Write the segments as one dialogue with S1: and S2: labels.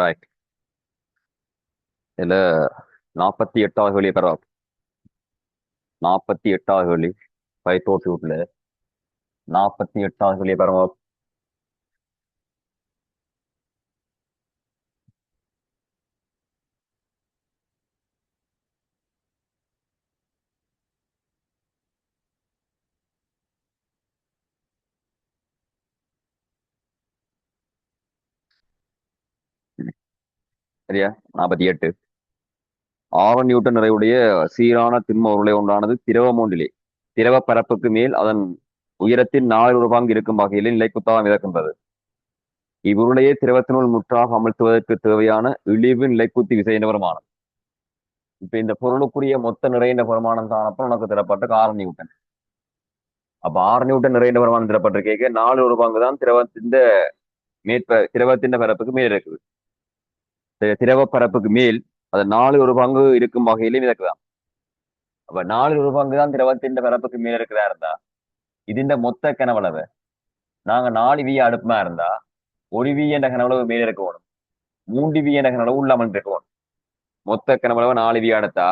S1: Right. இதுல 48வது கேள்வி பரவாயில்ல. 48வது கேள்வி பைத்தோட்டு வீட்டுல 48வது கேள்வி பரவாயில்ல. சரியா? 48. 6 நியூட்டன் நிறைவுடைய சீரான திண்ம உருளை ஒன்றானது திரவமூன்றிலே திரவ பரப்புக்கு மேல் அதன் உயரத்தின் 4 பங்கு இருக்கும் வகையில் நிலைக்குத்தாக மிதக்கின்றது. இவ்வுருளையை திரவத்தினுள் முற்றாக அமர்த்துவதற்கு தேவையான இழிவு நிலைக்குத்தி விசை என்ற பிரமாணம். இப்ப இந்த பொருளுக்குரிய மொத்த நிறைந்த பிரமாணம் தானப்ப உனக்கு தரப்பட்ட 6 நியூட்டன். அப்ப 6 நியூட்டன் நிறைந்த பிரமாணம் தரப்பட்டிருக்கேன். 4 பங்கு தான் திரவத்தின் பரப்புக்கு மேல் இருக்குது. திரவ பரப்புக்கு மேல் அது 4 பங்கு இருக்கும் வகையிலும் மிதக்குதான். அப்ப 4 பங்கு தான் திரவத்தின் பரப்புக்கு மேல் இருக்கிறதா இருந்தா ഇതിന്റെ மொத்த கனவளவு நாங்க 4 V அடுப்புமா இருந்தா 1 V என்ற கனவளவு மேல இருக்கணும், 3 V என்ற கனவளவு உள்ளாமல் இருக்கணும். மொத்த கனவளவு 4 V அடுத்தா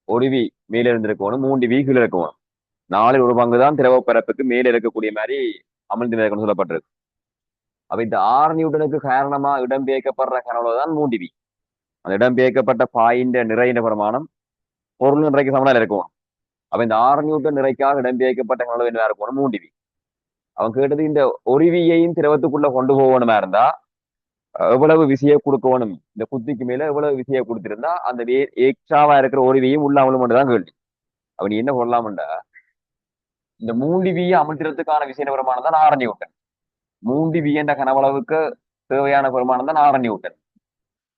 S1: 1 V மேல இருந்திருக்கணும், 3 V கீழே இருக்கணும். 4 பங்கு தான் திரவ பரப்புக்கு மேல இருக்கக்கூடிய மாதிரி அமிழ்ந்து மிதக்கணும் சொல்லப்பட்டிருக்கு. அப்ப இந்த 6 நியூட்டனுக்கு காரணமா இடம்பெயர்க்கப்படுற கனவளவு தான் 3 V. அந்த இடம்பெயர்க்கப்பட்ட பாயிண்ட நிறைந்த பிரமாணம் பொருள் நிறைக்கு சமனால இருக்கும். அப்ப இந்த 6 நியூட்டன் நிறைக்காக இடம்பெயர்க்கப்பட்ட கனவளவு என்ன இருக்கணும்? 3 V. அவன் கேட்டது இந்த 1 Vயையும் திரவத்துக்குள்ள கொண்டு போகணுமா இருந்தா எவ்வளவு விசையை கொடுக்கணும், இந்த குத்திக்கு மேல எவ்வளவு விசையை கொடுத்திருந்தா அந்த எக்ஸ்ட்ராவா இருக்கிற 1 Vயும் உள்ள அமலும் தான் கேள்வி. அப்ப நீ என்ன சொல்லலாம்டா, இந்த 3 Vயை அமர்த்துறதுக்கான விசை பிரமாணம் தான் 6 நியூட்டன். 3 V என்ற கனவளவுக்கு தேவையான பிரமாணம் தான் 6 நியூட்டன்.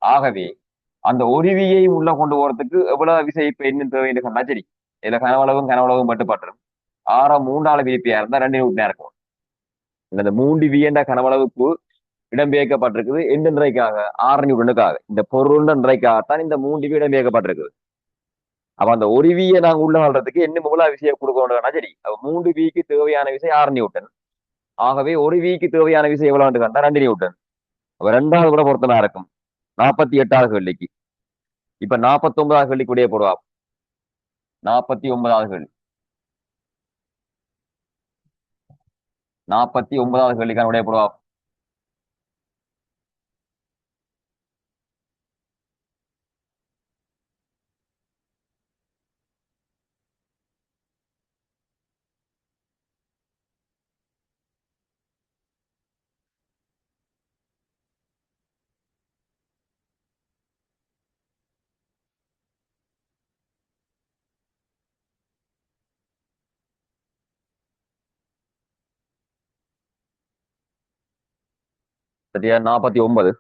S1: ஆகவே அந்த 1 Vயை உள்ள கொண்டு போறதுக்கு எவ்வளவு விசை இப்ப என்ன தேவை என்று சொன்னா சரி, இதுல கனவளவும் மட்டுப்பட்டுரும். 3ஆல விரிப்பியா இருந்தா 2 நியூட்டனா இருக்கும். இந்த 3 V என்ற கனவளவுக்கு இடம்பெயர்க்கப்பட்டிருக்குது எந்த நிறைக்காக? 6 நியூட்டனுக்காக. இந்த பொருள் நிறைக்காகத்தான் இந்த 3 V இடம்பெயர்க்கப்பட்டிருக்குது. அப்ப அந்த 1 Vயை நாங்க உள்ள வாழ்றதுக்கு என்ன எவ்வளவு விசையை கொடுக்கணும்னா சரி, அப்ப 3 Vக்கு தேவையான விசை 6 நியூட்டன். ஆகவே 1 Vக்கு தேவையான விசை எவ்வளவு கண்டா 2 நியூட்டன். அப்ப 2வது கூட பொருத்தமா இருக்கும் 48வது கேள்விக்கு. இப்ப 49வது கேள்விக்கு உடைய போடுவா. 49வது கேள்வி 49வது கேள்விக்கான உடைய போடுவா. சரியா? 49.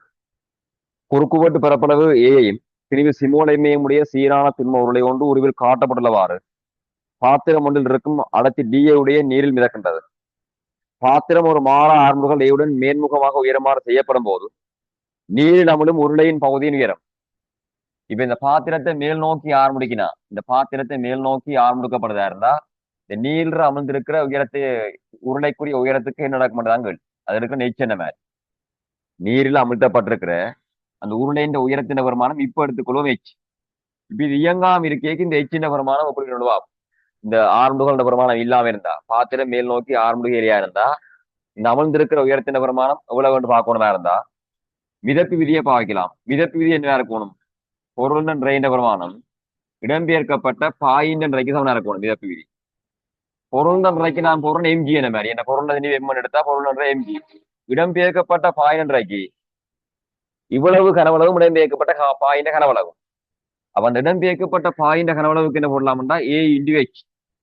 S1: குறுக்குவெட்டு பரப்பளவு ஏயையும் பிரிவு சிமோலைமையும் உடைய சீரான திண்ம உருளை ஒன்று உருவில் காட்டப்பட்டுள்ளவாறு பாத்திரம் ஒன்றில் இருக்கும் அடர்த்தி DA உடைய நீரில் மிதக்கின்றது. பாத்திரம் ஒரு மாறா ஆர்முகல் ஏயுடன் மேன்முகமாக உயரமாறு செய்யப்படும் போது நீரில் அமிழும் உருளையின் பகுதியின் உயரம். இப்ப இந்த பாத்திரத்தை மேல் நோக்கி ஆரம்பிக்கினா, இந்த பாத்திரத்தை மேல் நோக்கி ஆரம்பிக்கப்படுதா இருந்தா இந்த நீர் அமிழ்ந்திருக்கிற உயரத்தை உருளைக்குரிய உயரத்துக்கு என்ன நடக்க மாட்டேதாங்க அது இருக்கிற நெச்சென்ன மாதிரி நீரில் அமிழ்த்தப்பட்டிருக்கிற அந்த உருளையின் உயரத்தின் வருமானம் இப்ப எடுத்துக்கொள்வோம் எச். இப்ப இது இயங்காம இருக்கேக்கு இந்த எச்சின் வருமானம் எப்படி நடுவா? இந்த ஆரம்புகளோட பிரமாணம் இல்லாம இருந்தா, பாத்திரம் மேல் நோக்கி ஆரம்பு ஏரியா இருந்தா இந்த அமர்ந்திருக்கிற உயரத்தின் பிரமாணம் எவ்வளவு வேண்டு பார்க்கணுமா இருந்தா மிதப்பு விதியை பாவிக்கலாம். மிதப்பு விதி என்ன இருக்கணும்? பொருள் நிறைந்த பிரமாணம் இடம்பெயர்க்கப்பட்ட பாயின் நிறைக்கு சமனா இருக்கணும் மிதப்பு விதி. பொருள் நிறைக்கு நான் பொருள் MG என்ன மாதிரி என்ன பொருள் நீ எம்மன் எடுத்தா பொருள் என்ற MG. இடம்பெயர்க்கப்பட்ட பாயின் நிறைக்கு இவ்வளவு கனவளவும் இடம்பெயர்க்கப்பட்ட பாயின் கனவளவும். அப்ப அந்த இடம்பெயர்க்கப்பட்ட பாயின் கனவளவுக்கு என்ன போடலாம்டா A×H.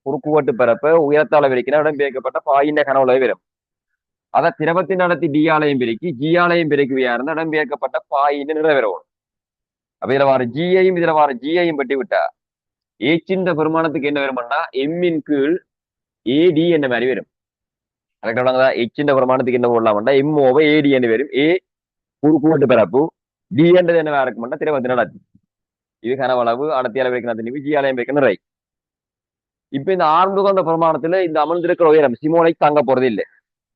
S1: குறுக்குவட்டு பரப்ப உயரத்தால விரிக்கிற இடம்பெயர்க்கப்பட்ட பாயின் கனவளவு வரும். அதை திரவத்தின் நடத்தி D ஆலையும் பெருக்கி G ஆலையும் பெருக்குவியா இருந்தா இடம்பெயர்க்கப்பட்ட பாயின் நிறைவேறவும். அப்ப இதுல வார G-ஐயும் இதுல வார G-ஐயும் பெட்டி விட்டா H பெருமானத்துக்கு என்ன வரும்னா M கீழ் AD என்ன மாதிரி வரும். கரெக்டா? H பெருமானத்துக்கு என்ன போடலாம்டா M/AD என்று வரும். A குறுக்குவட்டு பரப்பு, D என்றது என்ன இருக்கும்னா திரவத்தின் நடத்தி. இது கனவளவு அடர்த்தியால விரிக்கிற G-ஆலையும் பெருக்கிற நிறை. இப்ப இந்த ஆரம்புகண்ட பிரமாணத்துல இந்த அமர்ந்திருக்கிற உயரம் சிமோலை தாங்க போறது இல்லை.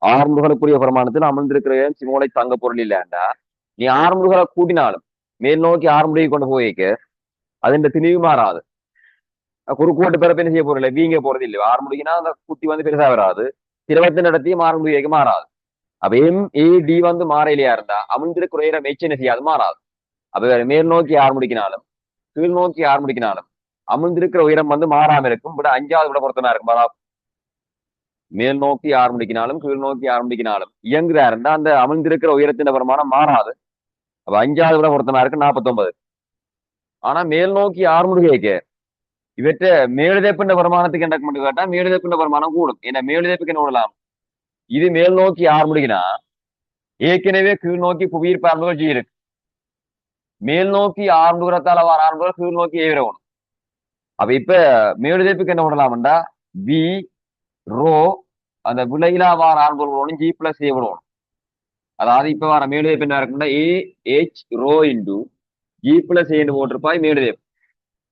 S1: ஆரம்புகளுக்குரிய பிரமாணத்தில் அமர்ந்திருக்கிற உயரம் சிமோலை தாங்க பொருள் இல்லைண்டா நீ ஆறுமுடுகளை கூட்டினாலும் மேல் நோக்கி ஆறுமுடியை கொண்டு போய்க்க அது இந்த திணிவு மாறாது. குறுக்குவட்டு பிறப்பு என்ன செய்ய போறதில்ல, வீங்க போறது இல்லையோ. ஆறுமுடிக்குன்னா அந்த குட்டி வந்து பெருசா வராது. திரவத்தின் நடத்தியும் ஆறுமுடிக்கு மாறாது. அப்ப MAD வந்து மாறையிலையா இருந்தா அமிழ்ந்திருக்கிற உயரம் H என்ன செய்யாது, மாறாது. அப்ப மேல் நோக்கி ஆறுமுடிக்கினாலும் கீழ் நோக்கி ஆறுமுடிக்கினாலும் அமிழ்ந்திருக்கிற உயரம் வந்து மாறாம இருக்கும். விட அஞ்சாவது விட பொருத்தமா இருக்கும். மேல் நோக்கி ஆரம்பிக்கினாலும் கீழ் நோக்கி ஆரம்பிக்கினாலும் இயங்குதா இருந்தா அந்த அமிழ்ந்திருக்கிற உயரத்தின் பிரமாணம் மாறாது. அப்ப அஞ்சாவது விட பொருத்தமா இருக்கு 49. ஆனா மேல் நோக்கி ஆறுமுடுகைக்க இவற்ற மேலெழுதப்பின்ற வருமானத்துக்கு என்ன மட்டும் கேட்டா மேலெழுதப்பின்ற வருமானம் கூடும். ஏன்னா மேலெழுதப்புக்கு என்ன விடலாம், இது மேல் நோக்கி ஆறுமுடுகினா ஏற்கனவே கீழ் நோக்கி புவியீர்ப்பு ஆரம்புகள் G இருக்கு. மேல் நோக்கி ஆறுமுகத்தால வர ஆரம்புகள் கீழ் நோக்கி ஏறணும். அப்ப இப்ப மேலெழுதப்புக்கு என்ன விடலாம்டா V ரோ அந்த விலையிலா வார ஆரம்புகளோட G+A விடணும். அதாவது இப்ப வர மேலெழுதப்பு என்ன இருக்குன்னா AH ரோ இன்டு G+A போட்டிருப்பாய் மேலெழுதப்பு.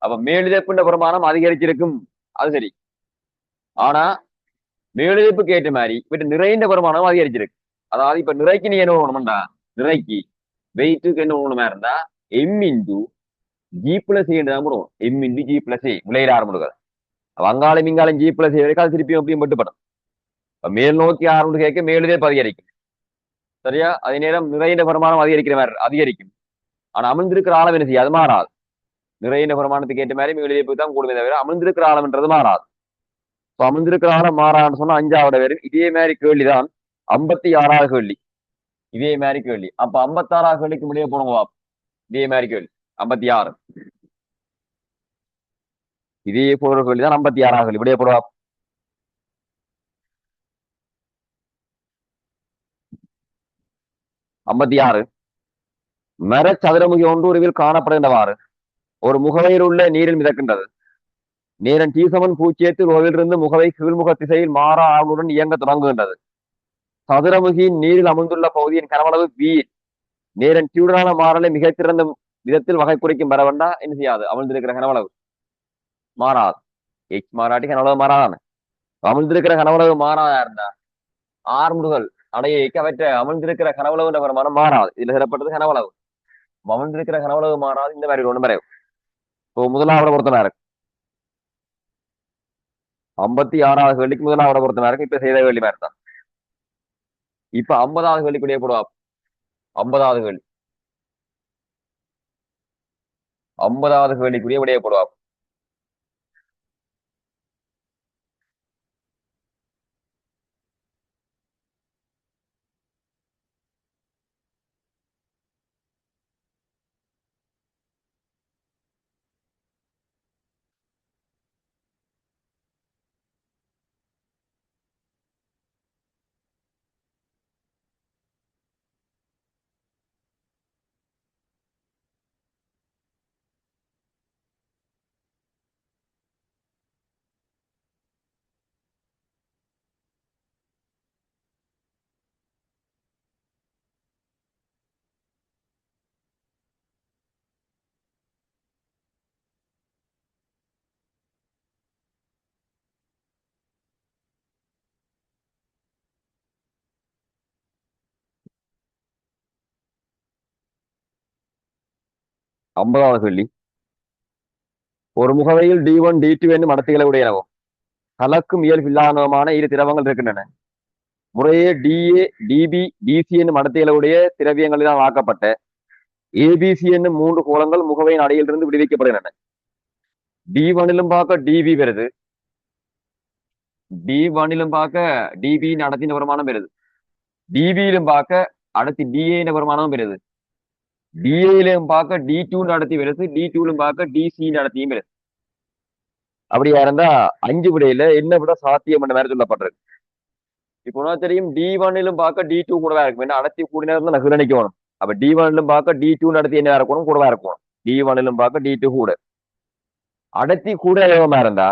S1: அப்ப மேலெழுதப்புன்ற பிரமாணம் அதிகரிச்சிருக்கும், அது சரி. ஆனா மேலெழுதப்புக்கு ஏற்ற மாதிரி இப்ப நிறைந்த பிரமாணம் அதிகரிச்சிருக்கு. அதாவது இப்ப நிறைக்கு நீ என்ன பண்ணணும்டா, நிறைக்கு வெயிட்டுக்கு என்ன பண்ணணுமா இருந்தா M இன்டு G+A தான் போடுவோம். M into G+A விளையிட ஆரம்பிடுகள். வங்காளம் இங்காலம் G+A வரைக்கும் அது திருப்பியும் எப்படியும் மட்டுப்படும். மேல் நோக்கி ஆரம்பிட்டு கேட்க மேலெழுதப்பு அதிகரிக்கும். சரியா? அதே நேரம் நிறைந்த பிரமாணம் அதிகரிக்கிற மாதிரி அதிகரிக்கும். ஆனா அமிழ்ந்திருக்கிற ஆழம் என்ன செய்யும், அது மாறாது. நிறைந்த பிரமாணத்துக்கு ஏற்ற மாதிரி மேலெழுதப்பு தான் கூடுமே தவிர அமிழ்ந்திருக்கிற ஆழம்ன்றது மாறாது. இப்ப அமிழ்ந்திருக்கிற ஆழம் மாறான்னு சொன்னா 5வது வரும். இதே மாதிரி கேள்விதான் 56வது கேள்வி. இதே மாதிரி கேள்வி. அப்ப 56வது கேள்விக்கு முடிய போனோம். இதே மாதிரி கேள்வி 56. இதே போற கேள்வி தான் 56வது கேள்வி. இப்படியே போடுவா. ஐம்பத்தி ஆறு. மர சதுரமுகி ஒன்றுருவில் காணப்படுகின்றவாறு ஒரு முகவையில் உள்ள நீரில் மிதக்கின்றது. நேரன் T= 0 ரோவிலிருந்து முகவை கீழ்முக திசையில் மாறா ஆவலுடன் இயங்க தொடங்குகின்றது. சதுரமுகியின் நீரில் அமர்ந்துள்ள பகுதியின் கனவளவு V. நேரன் டியூடனான மாறலை மிகச்சிறந்த விதத்தில் வகை குறிக்கும் பெறவண்டா என்ன செய்யாது, அமிழ்ந்திருக்கிற கனவளவு மாறாது. H மாறாட்டி கனவளவு மாறாதானே. அமிழ்ந்திருக்கிற கனவளவு மாறாதா இருந்தா ஆறுமுடுகள் அடையைக்கு அவற்றை அமிழ்ந்திருக்கிற கனவளவுன்ற வருமானம் மாறாது. இதுல சிறப்பட்டது கனவளவு. அமிழ்ந்திருக்கிற கனவளவு மாறாது. இந்த மாதிரி ஒண்ணு மறைவு. இப்போ முதலாவது பொருத்தமா இருக்கு. 56வது கேள்விக்கு முதலாவது பொருத்தமா இருக்கு. இப்ப செய்த கேள்வி மாதிரி தான். இப்ப 50வது கேள்விக்குடைய போடுவா. 50வது கேள்வி 50வது கேள்விக்குரிய விடைய போடுவா. ஐம்பதாவது கேள்வி. ஒரு முகவையில் D1 D2 என்னும் அடர்த்திகளை உடையனவும் கலக்கும் இயல்பில்லாதனமான இரு திரவங்கள் இருக்கின்றன. முறையே DA DB DC என்னும் அடர்த்திகளுடைய திரவியங்களினால் ஆக்கப்பட்ட ABC என்னும் 3 கோளங்கள் முகவையின் அடையிலிருந்து விடுவிக்கப்படுகின்றன. D1லும் பார்க்க DB வருது, D1லும் பார்க்க DB அடர்த்தியின் வருமானம் வருது, DB-யிலும் பார்க்க அடர்த்தி DA வருமானம் வருது, DA-யிலும் பார்க்க D2 நடத்தி வருது, D2லும் பார்க்க DC நடத்தியும் வருது. அப்படியா இருந்தா 5 விடையில என்ன விட சாத்தியம் என்ற மாதிரி சொல்லப்பட்டிருக்கு. இப்போ தெரியும் D1லும் பார்க்க D2 கூடவா இருக்கும். ஏன்னா அடர்த்தி கூடினா நான் நினைக்கணும். அப்ப D1லும் பார்க்க D2 நடத்தி என்ன இருக்கணும், கூடவா இருக்கணும். D1லும் பார்க்க D2 கூட அடர்த்தி கூட வேகமா இருந்தா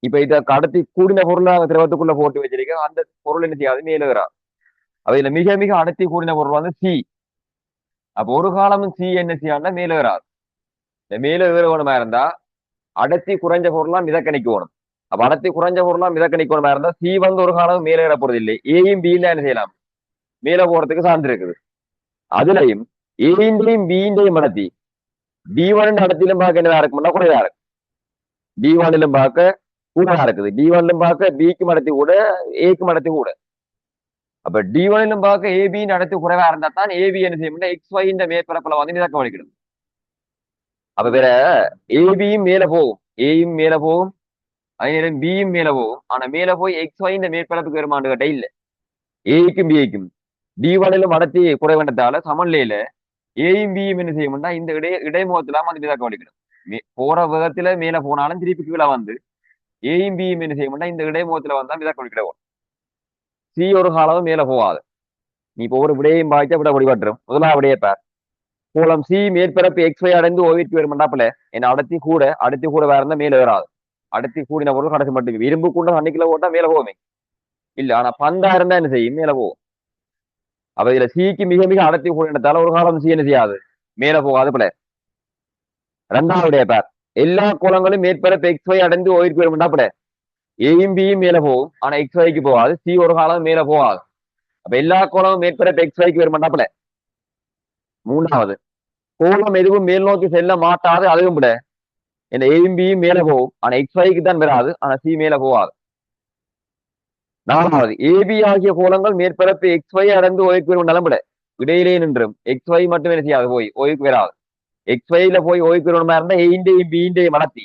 S1: இப்ப இத அடர்த்தி கூடின பொருளை திரவத்துக்குள்ள போட்டு வச்சிருக்க அந்த பொருள் என்ன செய்யாது, மேலுகிறா. அப்ப இதுல மிக மிக அடர்த்தி கூடின பொருள் வந்து C. அப்ப ஒரு காலமும் C என்ன செய்யாதுன்னா மேலுகிறார். இந்த மேலுகிறவனமா இருந்தா அடர்த்தி குறைஞ்ச பொருளாம் மிதக்கணிக்கணும். அப்ப அடர்த்தி குறைஞ்ச பொருளாம் மிதக்கணிக்கணுமா இருந்தா C வந்து ஒரு காலம் மேலே ஏற போறது இல்லை. ஏயும் பியும் என்ன செய்யலாம், மேல போறதுக்கு சார்ந்து இருக்குது. அதுலயும் ஏண்டையும் பியின்டையும் அடர்த்தி D1 அடர்த்தியிலும் பார்க்க என்னதா இருக்கும்னா குறைவா இருக்கு. D1லும் பார்க்க கூடவா இருக்குது. D1லும் பார்க்க பிக்கு அடர்த்தி கூட, ஏக்கு அடர்த்தி கூட. அப்ப D1லும் பார்க்க ஏபியின் அடர்த்தி குறைவா இருந்தா தான் ஏபி என்ன செய்யும், XY இந்த மேற்பரப்புல வந்து மிதக்க வலிக்கணும். அப்ப வேற ஏபியும் மேல போகும், ஏயும் மேல போகும், அதே நேரம் பியும் மேல போகும். ஆனா மேல போய் XY இந்த மேற்பரப்புக்கு வருமானு கேட்டா இல்ல. ஏக்கும் பிக்கும் D1லும் அடர்த்தி குறைவண்டதால சமநிலையில ஏயும் பியும் என்ன செய்யும்னா இந்த இடைமுகத்துல வந்து மிதக்க வலிக்கணும். போற விதத்துல மேல போனாலும் திருப்பி கீழே வந்து ஏயும் பியும் என்ன செய்யும்னா இந்த இடைமுகத்துல வந்தா மிதக்க வலிக்கிடவும். சி ஒரு காலமும் மேல போகாது. நீ இப்போ ஒரு விடையையும் பாய்ச்சா விட வழிபட்டுரும். முதலாவது விடையை பார். கோலம் சி மேற்பரப்பு XY அடைந்து ஓவிற்கு வருமாண்டாப்புல என்ன அடர்த்தி கூட வேற இருந்தா மேல வராது. அடர்த்தி கூடின பொருள் கடைசி மட்டும் இரும்பு கூட அன்னைக்குள்ள போட்டா மேல போகுமே இல்ல. ஆனா பந்தா இருந்தா என்ன செய்யும், மேல போகும். அப்ப இதுல சிக்கு மிக மிக அடர்த்தி கூடினதால ஒரு காலம் சி என்ன செய்யாது, மேல போகாது போல. ரெண்டாவது பேர் எல்லா கோலங்களும் மேற்பரப்பு XY அடைந்து ஓவிற்கு வருமாண்டாப்புல ஏயும் பியும் மேல போகும். ஆனா XYக்கு போகாது. சி ஒரு காலம் மேல போகாது. அப்ப எல்லா கோலமும் மேற்பரப்பு XYக்கு வருமாண்டாப்புல. மூணாவது கோலம் எதுவும் மேல் நோக்கி செல்ல மாட்டாது. அதுவும் விட இந்த ஏயும் பியும் மேல போகும். ஆனா XYக்கு தான் வராது. ஆனா சி மேல போகாது. நாலாவது ஏபி ஆகிய கோலங்கள் மேற்பரப்பு XY அடைந்து ஓய்க்கு வரும் நிலம்பட இடையிலே நின்றும் XY மட்டும் என்ன செய்யாது, போய் ஓய்க்கு வராது. XYல போய் ஓய்க்கு வரணுமா இருந்தா ஏண்டையும் பியின்டையும் அடர்த்தி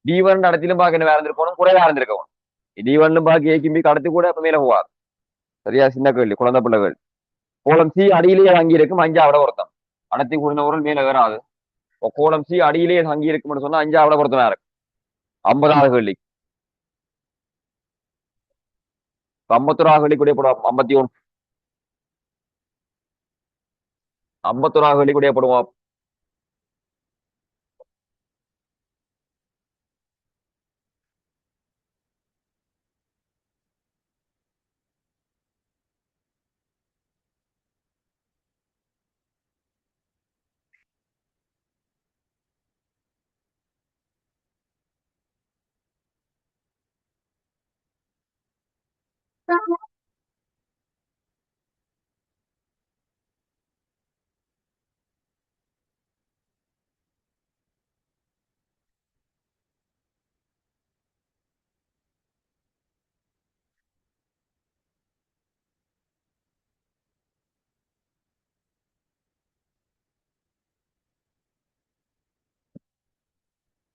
S1: D1 அடர்த்திலும் பார்க்க என்ன வேற இருந்திருக்கணும், குறைவா இருந்திருக்கணும். D1லும் பார்க்க ஏக்கும் பி கடத்தி கூட அப்ப மேல போகாது. சரியா? சின்ன கேள்வி, குழந்தை பிள்ளைகள். கோலம் சி அடியிலேயே தங்கி இருக்கும், அஞ்சாவிட பொருத்தம். அடர்த்தி கூடின பொருள் மேல வராது. கோலம் சி அடியிலேயே தங்கி இருக்கும்னு சொன்னா அஞ்சாவிட பொருத்தமா இருக்கு. 50வது கேள்வி. 51வது கேள்வி கூட போடுவோம். 51வது கேள்வி கூட போடுவோம்.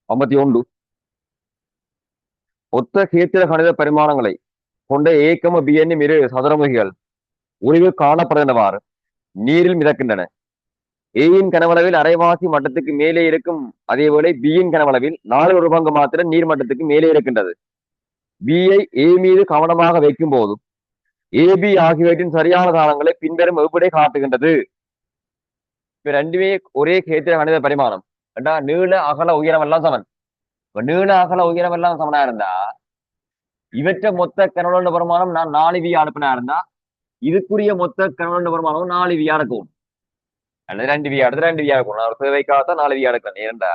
S1: ஐம்பத்தி ஒன்று ஒத்த கேத்திர கணித பரிமாணங்களை கொண்ட ஏக்கம பி என்னும் இரு சதுரமுகிகள் உருவில் காணப்படுகின்றவாறு நீரில் மிதக்கின்றன. ஏயின் கனவளவில் அரைவாசி மட்டத்துக்கு மேலே இருக்கும், அதேவேளை பியின் கனவளவில் 4/1 மாத்திரம் நீர் மட்டத்துக்கு மேலே இருக்கின்றது. பியை ஏ மீது கவனமாக வைக்கும் போதும் ஏபி ஆகியவற்றின் சரியான தாளங்களை பின்வரும் எவ்விடை காட்டுகின்றது. இப்ப ரெண்டுமே ஒரே கேத்திர கணித பரிமாணம். நீள அகல உயரம் எல்லாம் சமன். இப்ப நீள அகல உயரம் எல்லாம் சமனா இருந்தா இவற்ற மொத்த கனவுள்ள வருமானம் நான் 4V அனுப்பினா இருந்தா இதுக்குரிய மொத்த கனவுள்ள வருமானம் 4V இருக்கும். அல்லது 2V அடுத்து 2V இருக்கும். ஒரு தேவைக்காகத்தான் 4V எடுக்கணும். ஏன்டா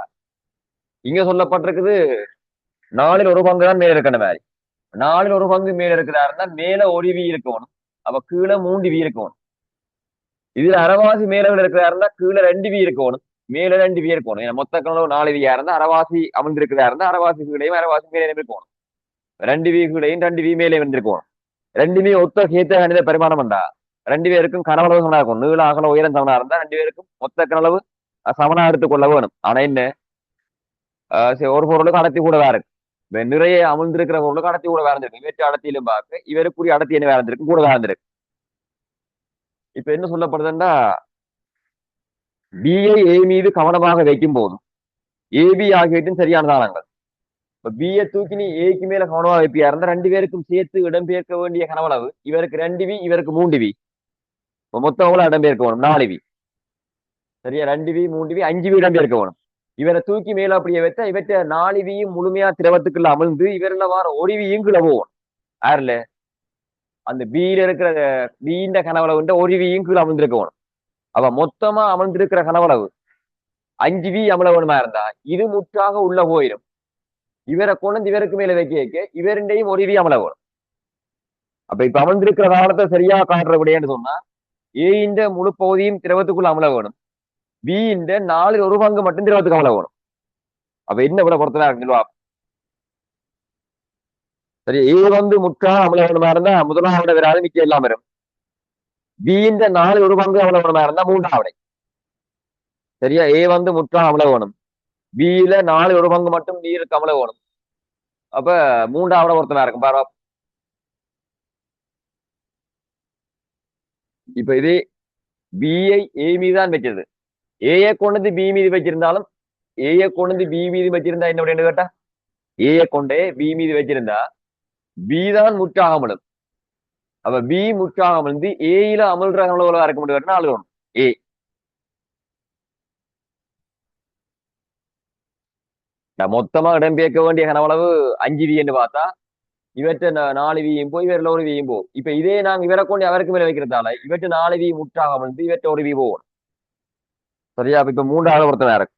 S1: இங்க சொல்லப்பட்டிருக்குது 4/1 தான் மேல இருக்கிற மாதிரி. 4/1 மேல இருக்கிறாருன்னா மேல 1V இருக்கணும். அப்ப கீழே 3V இருக்கணும். இதுல அரைவாசி மேல இருக்கிறாருன்னா கீழே 2V இருக்கணும், மேல 2V இருக்கணும். ஏன்னா மொத்த கனவு 4V இருந்தா அரைவாசி அமர்ந்திருக்கிறா இருந்தா அரைவாசி கீழையும் அரைவாசி மேலே இருக்கணும். 2V கீழையும் 2V மேலே வந்திருக்கணும். ரெண்டுமே ஒத்த கேத்த கணித பரிமாணம் உண்டா? 2 பேருக்கும் கனவளவு சமனா இருக்கும். நீள அகல உயரம் சமனா இருந்தா 2 பேருக்கும் மொத்த கனளவு சமனா எடுத்துக்கொள்ள வேணும். ஆனா என்ன, ஒரு பொருளுக்கு அடர்த்தி கூட வேற இருக்கு. நிறைய அமர்ந்திருக்கிற பொருளுக்கு அடர்த்தி கூட வேற இருக்கு. இவற்றை அடர்த்தியிலும் பார்க்க இவருக்குரிய அடர்த்தி என்ன வேற இருக்கு, கூட வேற இருக்கு. இப்ப என்ன சொல்லப்படுதுன்னா பிஐ ஏ மீது கவனமாக வைக்கும் போதும் ஏபி ஆகியவற்றின் சரியான தாளங்கள். இப்ப பிஏ தூக்கி நீ ஏக்கு மேல கவனமாக வைப்பியா இருந்தா 2 பேருக்கும் சேர்த்து இடம்பெயர்க்க வேண்டிய கனவளவு இவருக்கு 2V இவருக்கு 3V. இப்ப மொத்தம் எவ்வளவு இடம்பெயர்க்க வேணும், 4V. சரியா? 2V 3V 5V இடம்பெயர்க்க வேணும். இவரை தூக்கி மேல அப்படியே வச்சா இவற்றை 4Vயும் முழுமையா திரவத்துக்குள்ள அமிழ்ந்து இவரில் வார 1Vயும் கீழே போகும். யாருல அந்த பியில இருக்கிற பியின் கனவளவு 1Vயும் கீழே அமிழ்ந்திருக்க வேணும். அவ மொத்தமா அமர்ந்திருக்கிற கனவளவு 5V அமல வேணுமா இருந்தா இது முற்றாக உள்ள போயிடும். இவரை கொண்டு இவருக்கு மேல வைக்க இவருண்டையும் 1V அமல வேணும். அப்ப இப்ப அமர்ந்திருக்கிற காலத்தை சரியா காட்டுற விடையன்னு சொன்னா ஏ இந்த முழு பகுதியும் திரவத்துக்குள்ள அமல வேணும். வியின் 4/1 மட்டும் திரவத்துக்கு அமல வேணும். அப்ப என்ன விட பொறுத்ததா இருக்குல்வா? சரி, ஏ வந்து முற்றாக அமல வேணுமா இருந்தா முதலாவிட வராது, மிக்க எல்லாம் வரும். வியின் 4/1 அமல வேணுமா இருந்தா மூன்றாவிடை. சரியா? ஏ வந்து முற்றாக அமல வேணும், பியில 4/1 மட்டும் நீருக்கு அமல வேணும். அப்ப மூன்றாவிட பொறுத்ததா இருக்கும் பாரு. இப்ப இது பிஐ ஏ மீது தான் வச்சிருது. ஏஐ கொண்டு பி மீது வச்சிருந்தாலும், ஏஐ கொண்டு பி மீது வச்சிருந்தா என்ன அப்படின்னு கேட்டா, ஏஐ கொண்டே பி மீது வச்சிருந்தா பி தான் முற்றாக அமலும். அப்ப பி முற்றாக அமர்ந்து ஏயில அமல்ற அளவுல இருக்க முடியும், அழுகணும் ஏ. மொத்தமா இடம்பெயர்க்க வேண்டிய கனவளவு 5 என்று பார்த்தா இவற்றை 4 போய் இவரில் ஒரு வியும் போகும். இப்ப இதே நாங்க இவரை கொண்டு அவருக்கு மேல வைக்கிறதால இவற்றை 4 முற்றாக அமர்ந்து இவற்றை ஒரு வி போகணும். சரியா? இப்ப 3ஆவது ஒருத்தன் இருக்கு.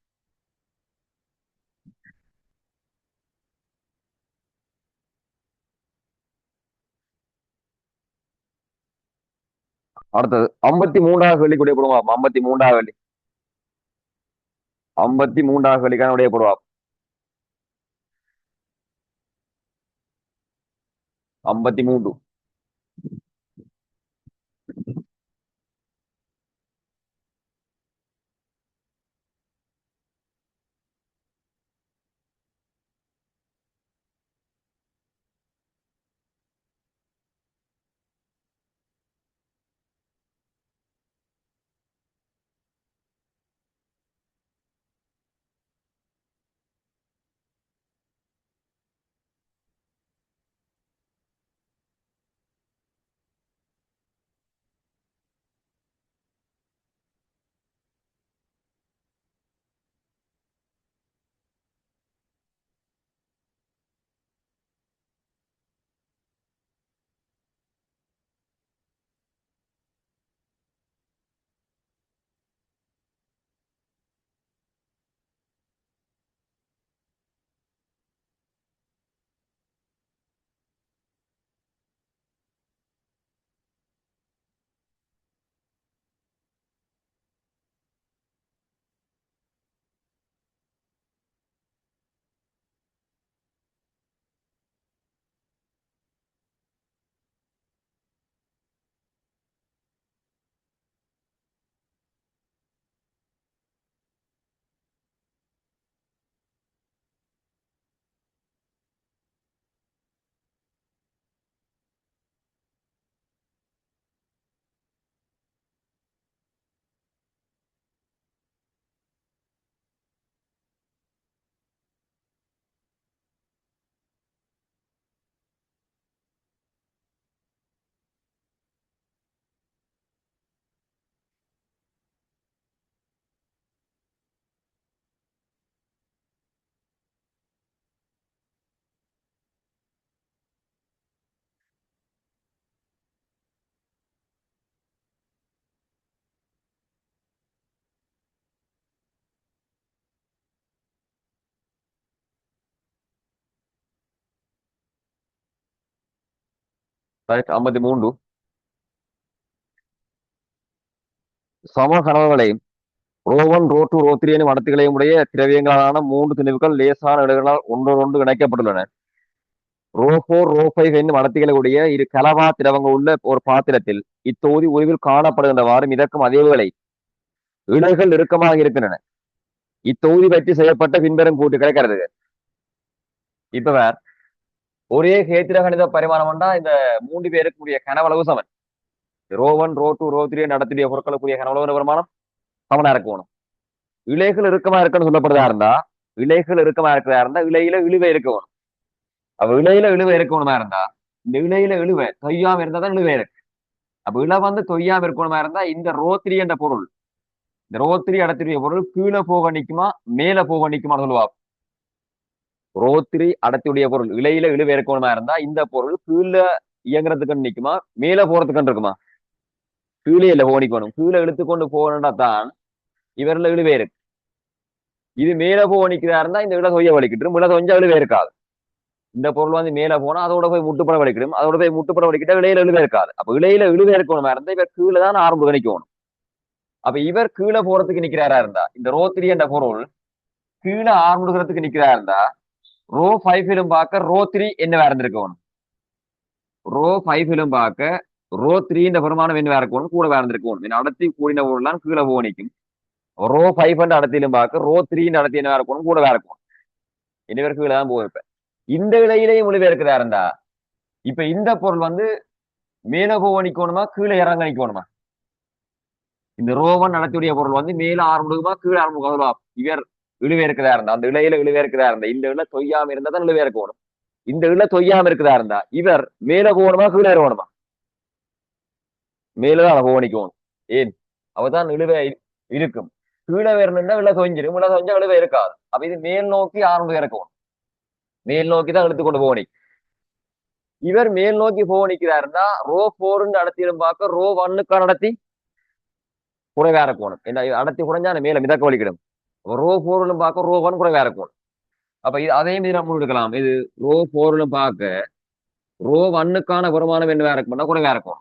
S1: அடுத்தது 53ஆவது கேள்வி போடுவோம். 53ஆவது கேள்வி, 53ஆவது கேள்விக்கான உடைய போடுவா. 53. ரைட். 53. சம கனவுகளையும் ரோ 1 ரோ 2 ரோ 3 எனும் அடர்த்திகளையும் உடைய திரவியங்களான 3 திணிவுகள் லேசான இடைகளால் ஒன்றோடொன்று இணைக்கப்பட்டுள்ளன. ரோ 4 ரோ 5 என்னும் அடர்த்திகளுடைய இரு கலவா திரவங்கள் உள்ள ஒரு பாத்திரத்தில் இத்தொகுதி உருவில் காணப்படுகின்றவாறு மிதக்கும் அதேவேளை இழைகள் இறுக்கமாக இருக்கின்றன. இத்தொகுதி பற்றி செய்யப்பட்ட பின்வரும் கூட்டு கிடைக்கிறது. இப்ப வேற ஒரே கேத்திர கணித பரிமாணம்டா இந்த 3 பேருக்குரிய கனவளவு சமன். ரோ 1 ரோ 2 ரோ 3 நடத்திய பொருட்களுக்குரிய கனவளவு பரிமாணம் சமனா இருக்கணும். இலைகள் இறுக்கமா இருக்குன்னு சொல்லப்படுறதா இருந்தா, இலைகள் இறுக்கமா இருக்கிறதா இருந்தா இலையில இழுவை இருக்கணும். அப்ப இலையில இழுவை இருக்கணுமா இருந்தா, இந்த இலையில இழுவை தொய்யாம இருந்தா தான் இழுவை இருக்கு. அப்ப இலை வந்து தொய்யாம இருக்கணுமா இருந்தா இந்த ரோ 3 என்ற பொருள், இந்த ரோ 3 அடர்த்திய பொருள் கீழே போக நிக்குமா மேல போக நிக்குமா சொல்லுவா. ரோ 3 அடர்த்தியுடைய பொருள் இலையில இழுவை இருக்கணுமா இருந்தா இந்த பொருள் கீழே இயங்குறதுக்கு நிக்குமா மேல போறதுக்கு இருக்குமா? கீழே இல்ல போக நிக்கணும். கீழே இழுத்துக்கொண்டு போகணும்னா தான் இவரில் இழுவை இருக்கு. இது மேல போக நிக்கிறதா இருந்தா இந்த இலை தொய்ய வலிக்கிட்டு இலை தொஞ்சா இழுவை இருக்காது. இந்த பொருள் வந்து மேல போனா அதோட போய் முட்டுப்பட வலிக்கிடும், அதோட போய் முட்டுப்பட வலிக்கிட்டா இலையில இழுவை இருக்காது. அப்ப இலையில இழுவை இருக்கணுமா இருந்தா இப்ப கீழே தான் ஆரம்பம் கணிக்கணும். அப்ப இவர் கீழே போறதுக்கு நிக்கிறாரா இருந்தா இந்த ரோ த்ரீ என்ற பொருள் கீழே ஆரம்பிக்கிறதுக்கு நிக்கிறா இருந்தா ரோ ஃபைவ்லும் பார்க்க ரோ த்ரீ என்னவா இருந்திருக்கும் ரோ ஃபைவ்லும் பார்க்க ரோ த்ரீ இந்த பெருமானம் என்னவா இருக்கணும் கூட இருந்திருக்கும் அடர்த்தி கூடின பொருள்லாம் கீழே போக நிற்கும் ரோ ஃபைவ் அடர்த்தியிலும் பார்க்க ரோ த்ரீ அடர்த்தி என்னவா இருக்கணும் கூட இருக்கும் இனிவர் கீழே தான் போயிருப்பேன் இந்த இடையிலேயும் மொழிபெயர்க்கிறா இருந்தா இப்ப இந்த பொருள் வந்து மேல போக நிக்கணுமா கீழே இறங்க நிக்கணுமா இந்த ரோவன் நடத்தியுடைய பொருள் வந்து மேல ஆரம்பிடுமா கீழே ஆரம்பிடுமா இவர் இழுவே இருக்கிறதா இருந்தா அந்த இலையில இழுவே இருக்கிறதா இருந்தா இந்த இலை தொய்யாம இருந்தா தான் இழுவே இருக்கணும் இந்த இலை தொய்யாம இருக்கிறதா இருந்தா இவர் மேல போகணுமா கீழே இறங்கணுமா மேலதான் போக நிக்கணும் ஏன் அவதான் இழுவே இருக்கும் கீழே வேறணும்னா இலை தொஞ்சிடும் இலை தொஞ்சா இழுவே இருக்காது அப்ப இது மேல் நோக்கி ஆரம்பம் இறக்கணும் மேல் நோக்கி தான் இழுத்து கொண்டு போக இவர் மேல் நோக்கி போக நிக்கிறாருன்னா ரோ போர்ன்னு அடத்திலும் பார்க்க ரோ ஒன்னுக்கா நடத்தி குறைவா இருக்கணும் என்ன அடர்த்தி குறைஞ்சா மேல மிதக்க வலிக்கிடும் ரோ போர்லும் பார்க்க ரோ ஒன் குறைவா இருக்கணும் அப்ப இது அதே மாதிரி நம்ம எடுக்கலாம் இது ரோ போர்லும் பார்க்க ரோ ஒன்னுக்கான வருமானம் என்னவா இருக்கும்னா குறைவா இருக்கும்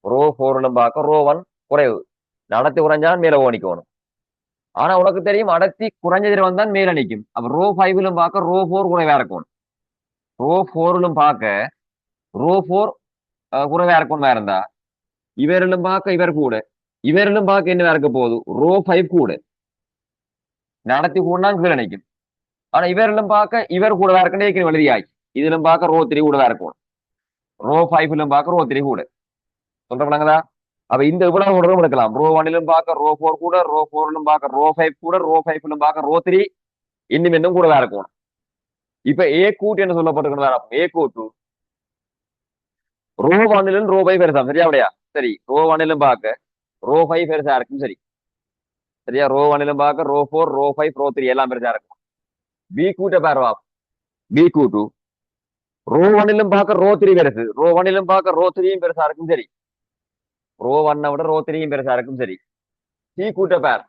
S1: ரோ போர்லும் பார்க்க ரோ ஒன் குறைவு அடர்த்தி குறைஞ்சா மேல ஓணிக்கணும் ஆனா உனக்கு தெரியும் அடர்த்தி குறைஞ்சதுல வந்தான் மேல நிற்கும் அப்ப ரோ ஃபைவ்லும் பார்க்க ரோ போர் குறைவா இருக்கும் ரோ போர்லும் பார்க்க ரோ போர் குறைவா இருக்கணுமா இருந்தா இவரிலும் பார்க்க இவர் கூட இவரிலும் பார்க்க என்ன இருக்க போகுது ரோ ஃபைவ் கூட நடத்தி கூடனா கீழே நிற்கும் ஆனா இவரிலும் பார்க்க இவர் கூட இருக்குன்னு எழுதியாச்சு இதுலும் பார்க்க ரோ த்ரீ கூட இருக்கும் ரோ ஃபைவ்லும் பார்க்க ரோ த்ரீ கூட சொல்றாங்களா அப்ப இந்த இவ்வளவு கூட எடுக்கலாம் ரோ ஒன்னிலும் பார்க்க ரோ ஃபோர் கூட ரோ ஃபோர்லும் பார்க்க ரோ ஃபைவ் கூட ரோ ஃபைவ்லும் பார்க்க ரோ த்ரீ இன்னும் கூட இருக்கும் இப்ப ஏ கூட்டு என்ன சொல்லப்பட்டிருக்கணும் ஏ கூட்டு ரோ ஒன்னிலும் ரோ ஃபைவ் பெருசா சரியா அப்படியா சரி ரோ ஒன்னிலும் பார்க்க ரோ ஃபைவ் பெருசா இருக்கும் சரி சரியா ரோ ஒன்னிலும் பார்க்க row four row five row three எல்லாம் பெருசா இருக்கும் பி கூட்ட பேர்வா பி கூட்டு ரோ ஒன்னிலும் பார்க்க ரோ த்ரீ பெருசு ரோ ஒன்னிலும் பார்க்க ரோ த்ரீயும் பெருசா இருக்கும் சரி ரோ ஒன்னை விட ரோ த்ரீயும் பெருசா இருக்கும் சரி சி கூட்ட பேர்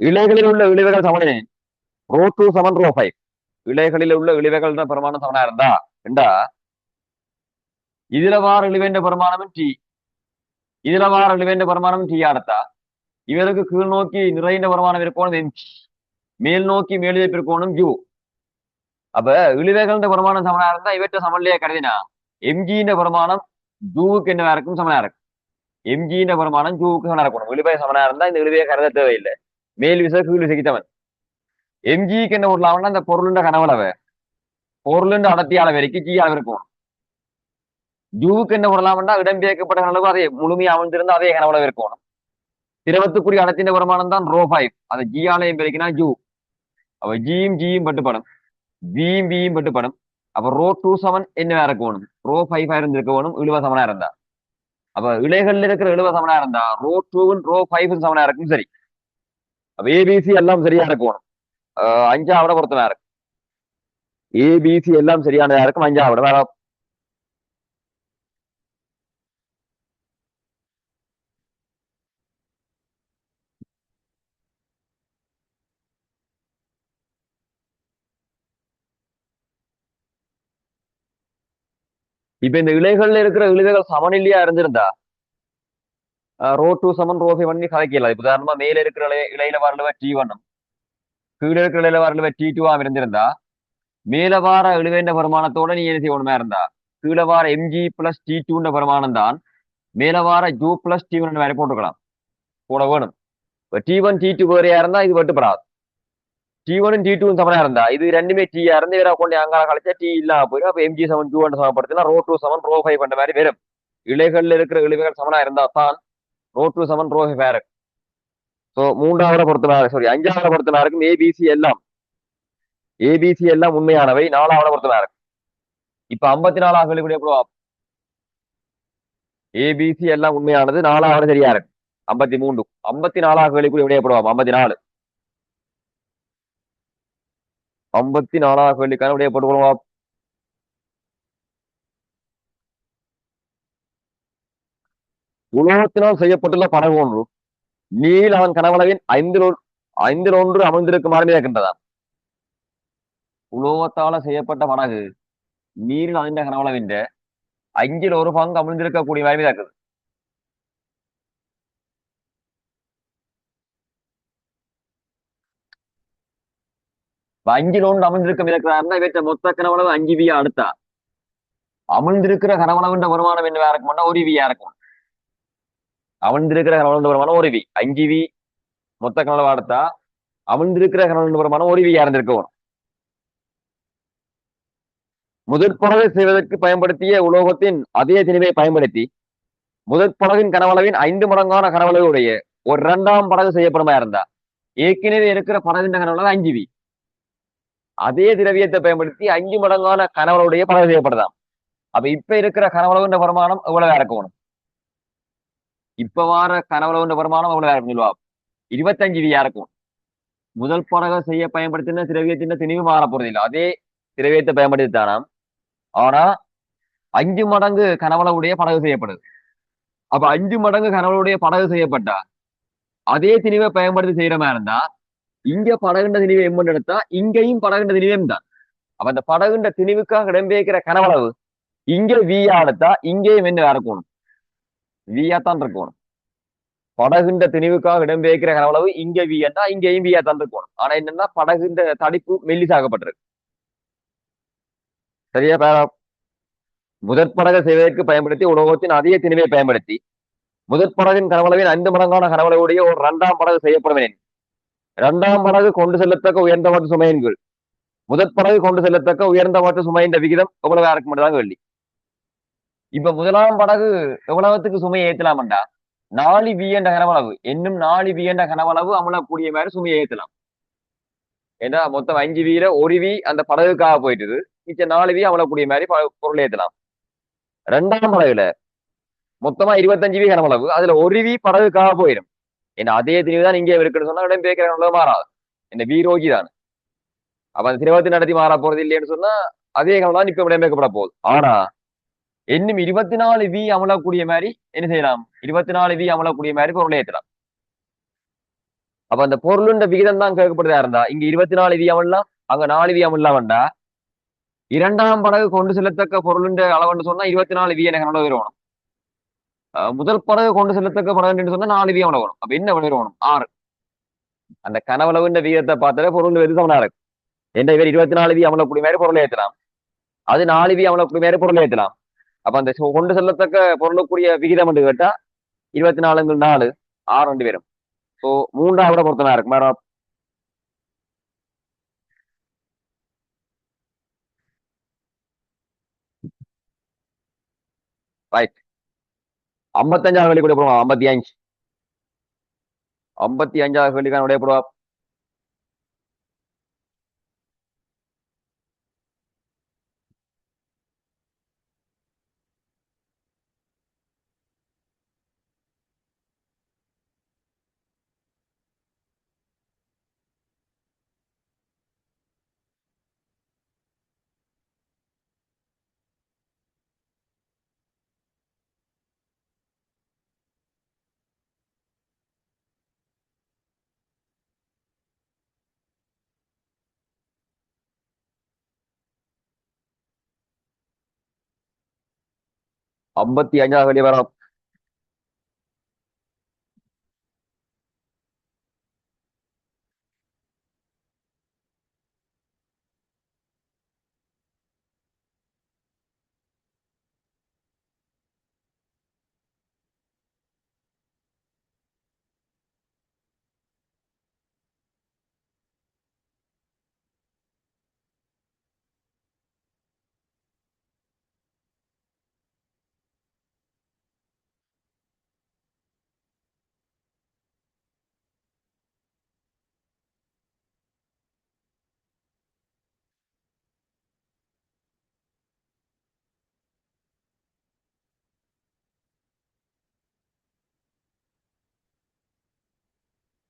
S1: இலைகளில் உள்ள இழிவுகள் சமனே ரோ டூ சமன் ரோ ஃபைவ் இலைகளில் உள்ள இழிவுகள் தான் பிரமாணம் சமனா இருந்தா என்றா இதுல வார இழிவேண்ட பிரமாணமும் டி இதுல வார இழிவேண்ட பிரமாணமும் டி அடுத்தா இவருக்கு கீழ் நோக்கி நிறைந்த வருமானம் இருக்கணும் எம்ஜி மேல் நோக்கி மேலிழப்பு இருக்கணும் யூ அப்ப இழிவைகள் வருமானம் சமனா இருந்தா இவற்றை சமன்லையே கருதினா எம்ஜியின் வருமானம் ஜூவுக்கு என்ன இருக்கும் சமனா இருக்கும் எம்ஜியின் வருமானம் ஜூவுக்கு சமனா இருக்கணும் இழிவை சமனா இருந்தா இந்த இழிவையை கருத தேவையில்லை மேல் விசை கீழ் விசைக்கு சமன் எம்ஜிக்கு என்ன பொருளாவனா அந்த பொருளுண்ட கனவளவ பொருளுண்ட அடர்த்தி அளவு வரைக்கும் ஜி அளவு இருக்கும் ஜூவுக்கு என்ன பொருளாவனா இடம்பெயர்க்கப்பட்ட அளவு அதே முழுமையா அமர்ந்திருந்தா அதே கனவளவு இருக்கணும் திரவத்துக்குரிய அடர்த்தியின் வருமானம் தான் ரோ ஃபைவ் அதை ஜி ஆலயம் பெருக்கினா ஜூ அப்ப ஜியும் பட்டுப்படும் பியும் பட்டுப்படும் அப்ப ரோ டூ சமன் என்ன இருக்கணும் ரோ ஃபைவ் இருந்திருக்கணும் இழுவ சமனா இருந்தா அப்ப இலைகள்ல இருக்கிற இழுவ சமனா இருந்தா ரோ டூவும் ரோ ஃபைவ் சமனா இருக்கும் சரி அப்ப ஏபிசி எல்லாம் சரியா இருக்கணும் அஞ்சாவிட பொறுத்தனா இருக்கு ஏபிசி எல்லாம் சரியானதா இருக்கும் அஞ்சாவிட வேற இப்ப இந்த இலைகள்ல இருக்கிற இழுவைகள் சமநிலையா இருந்திருந்தா ரோ டூ சமன் ரோ ஃபைவ் பண்ணி கதைக்கலாம் இப்ப உதாரணமா மேல இருக்கிற இலையில வரலுவ டி ஒன்னும் கீழே இருக்கிற இலையில வரலுவ டி டூவாம் இருந்திருந்தா மேல வார இழுவேண்ட வருமானத்தோட நீ என்ன செய்யணுமா இருந்தா கீழே வார எம்ஜி பிளஸ் டி டூன்ற வருமானம் தான் மேல வார ஜூ பிளஸ் டி ஒன் வேற போட்டுக்கலாம் போட வேணும் இப்ப டி ஒன் டி டூ வேறையா இருந்தா இது வெட்டுப்படாது டி ஒன் டி டூ சமனா இருந்தா இது ரெண்டுமே டீயா இருந்து வேற கொண்டு அங்கால கழிச்சா டி இல்லாம போயிடும் அப்ப எம்ஜி செவன் டூ சமப்படுத்தினா row two seven row five பண்ற மாதிரி வரும் இலைகள்ல இருக்கிற இழுவைகள் சமனா இருந்தா தான் row two seven row five வேற ஸோ மூன்றாவது பொறுத்தவரை சாரி அஞ்சாவது பொறுத்தவரை இருக்கும் ஏபிசி எல்லாம் உண்மையானவை நாலாவது பொறுத்தவரை இருக்கும் இப்ப 54 கேள்வி எப்படி ஏபிசி எல்லாம் உண்மையானது நாலாவது சரியா இருக்கு 53 54 கேள்வி எப்படி போடுவோம் 54 கேள்விக்கான விடைய போட்டு கொள்வோம் உலோகத்தினால் செய்யப்பட்டுள்ள படகு ஒன்று நீல் அவன் கனவளவின் ஐந்தில் ஒன்று அமர்ந்திருக்குமாறு இருக்கின்றதான் உலோகத்தால செய்யப்பட்ட படகு நீரில் அமைந்த கனவளவின் 5ல் 1 பங்கு அமிழ்ந்திருக்கக்கூடிய மாதிரி இருக்குது அஞ்சில் அமிழ்ந்திருக்க மிதக்கிறாருன்னா இவற்றை மொத்த கனவளவு 5 வியா அடுத்தா அமிழ்ந்திருக்கிற கனவளவுன்ற வருமானம் என்ன இருக்கும்னா 1 வியா இருக்கும். அமிழ்ந்திருக்கிற கனவளவு வருமானம் 1 வி 5 வி மொத்த கனவளவு அடுத்தா அமிழ்ந்திருக்கிற கனவளவு வருமானம் 1 வியா இருந்திருக்கும். முதற்பலகை செய்வதற்கு பயன்படுத்திய உலோகத்தின் அதே திணிவை பயன்படுத்தி முதற்பலகின் கனவளவின் 5 மடங்கான கனவளவுடைய ஒரு 2ஆம் படகு செய்யப்படுமா இருந்தா ஏற்கனவே இருக்கிற படகின் கனவளவு 5 வி அதே திரவியத்தை பயன்படுத்தி 5 மடங்கான கனவளவுடைய படகு செய்யப்படுதாம். அப்ப இப்ப இருக்கிற கனவளவுன்ற வருமானம் எவ்வளவு இருக்கணும்? இப்ப வார கனவளவுன்ற வருமானம் எவ்வளவு இருக்கும் சொல்லுவா? 25 வியா இருக்கும். முதல் படகு செய்ய பயன்படுத்தின திரவியத்தின் திணிவு மாற போறது இல்லை, அதே திரவியத்தை பயன்படுத்தித்தானாம். ஆனா 5 மடங்கு கனவளவுடைய படகு செய்யப்படுது. அப்ப 5 மடங்கு கனவளவுடைய படகு செய்யப்பட்டா அதே திணிவை பயன்படுத்தி செய்யற மாதிரி இருந்தா இங்க படகுன்ற திணிவை எம்மன் எடுத்தா இங்கேயும் படகுன்ற திணிவையும் தான். அப்ப அந்த படகுன்ற திணிவுக்காக இடம்பெயர்க்கிற கனவளவு இங்க வியா எடுத்தா இங்கேயும் என்ன இருக்கணும்? வியா தான் இருக்கணும். படகுன்ற திணிவுக்காக இடம்பெயர்க்கிற கனவளவு இங்க வியன்னா இங்கேயும் வியா தான் இருக்கணும். ஆனா என்னன்னா படகுன்ற தடிப்பு மெல்லிசாகப்பட்டிருக்கு. சரியா? முதற்படகு செய்வதற்கு பயன்படுத்தி உலோகத்தின் அதே திணிவை பயன்படுத்தி முதற்படகின் கனவளவின் 5 மடங்கான கனவளவுடைய ஒரு 2ஆம் படகு செய்யப்படுவேன். 2ஆம் படகு கொண்டு செல்லத்தக்க உயர்ந்தவற்று சுமையின் கீழ் முதற்படகு கொண்டு செல்லத்தக்க உயர்ந்தவற்று சுமையின் விகிதம் எவ்வளவு இருக்கும் மட்டும்தான் கேள்வி. இப்ப 1ஆம் படகு எவ்வளவுத்துக்கு சுமையை ஏத்தலாம்டா 4 வி என்ற கனவளவு இன்னும் 4 வி என்ற கனவளவு அமலக்கூடிய மாதிரி சுமையை ஏத்தலாம். ஏன்னா மொத்தம் 5 வியில 1 வி அந்த படகுக்காக போயிட்டு மிச்சம் 4 வி அமலக்கூடிய மாதிரி பொருள் ஏத்தலாம். 2ஆம் படகுல மொத்தமா 25 வி கனவளவு அதுல 1 வி படகுக்காக போயிடும். ஏன்னா அதே திணிவு தான் இங்கே இருக்குன்னு சொன்னா இடம் பேக்கிற கனவளவு மாறாது. இந்த வீரோகி தான். அப்ப அந்த திரவத்தை நடத்தி மாறா போறது இல்லைன்னு சொன்னா அதே கனவு தான் இப்ப இடம்பெயர்க்கப்பட போகுது. ஆனா இன்னும் 24 வி அமலக்கூடிய மாதிரி என்ன செய்யலாம்? 24 வி அமலக்கூடிய மாதிரி பொருளை ஏற்றலாம். அப்ப அந்த பொருளுன்ற விகிதம் தான் கேட்கப்படுதா இருந்தா இங்க 24 வி அமல்லாம் அங்க 4 வி அமல்லாம் வேண்டா 2ஆம் படகு கொண்டு செல்லத்தக்க பொருளுன்ற அளவுன்னு சொன்னா 24 வி என கனவு வரணும். முதல் படகு கொண்டு செல்லத்தக்க படகு சொன்னா 4 வி அமல வரும். அப்ப என்ன விளையணும்? 6. அந்த கனவளவுன்ற விகிதத்தை பார்த்தாலே பொருள் எது சமனா இருக்கு. என்ற இவர் 24 வி அமலக்கூடிய மாதிரி பொருளை ஏற்றலாம், அது 4 வி அமலக்கூடிய மாதிரி பொருளை ஏற்றலாம். அப்ப அந்த கொண்டு செல்லத்தக்க பொருளுக்குரிய விகிதம் என்று கேட்டா 24 6 2 பேரும். ஸோ 3ஆம் பொருத்தமா இருக்கு மேடம். ரைட். 55ஆவது கேள்வி கூட போடுவோம். 55 55ஆவது கேள்விக்கான விடைய போடுவா. ஐம்பத்தி அஞ்சாவது கேள்வி வரும்.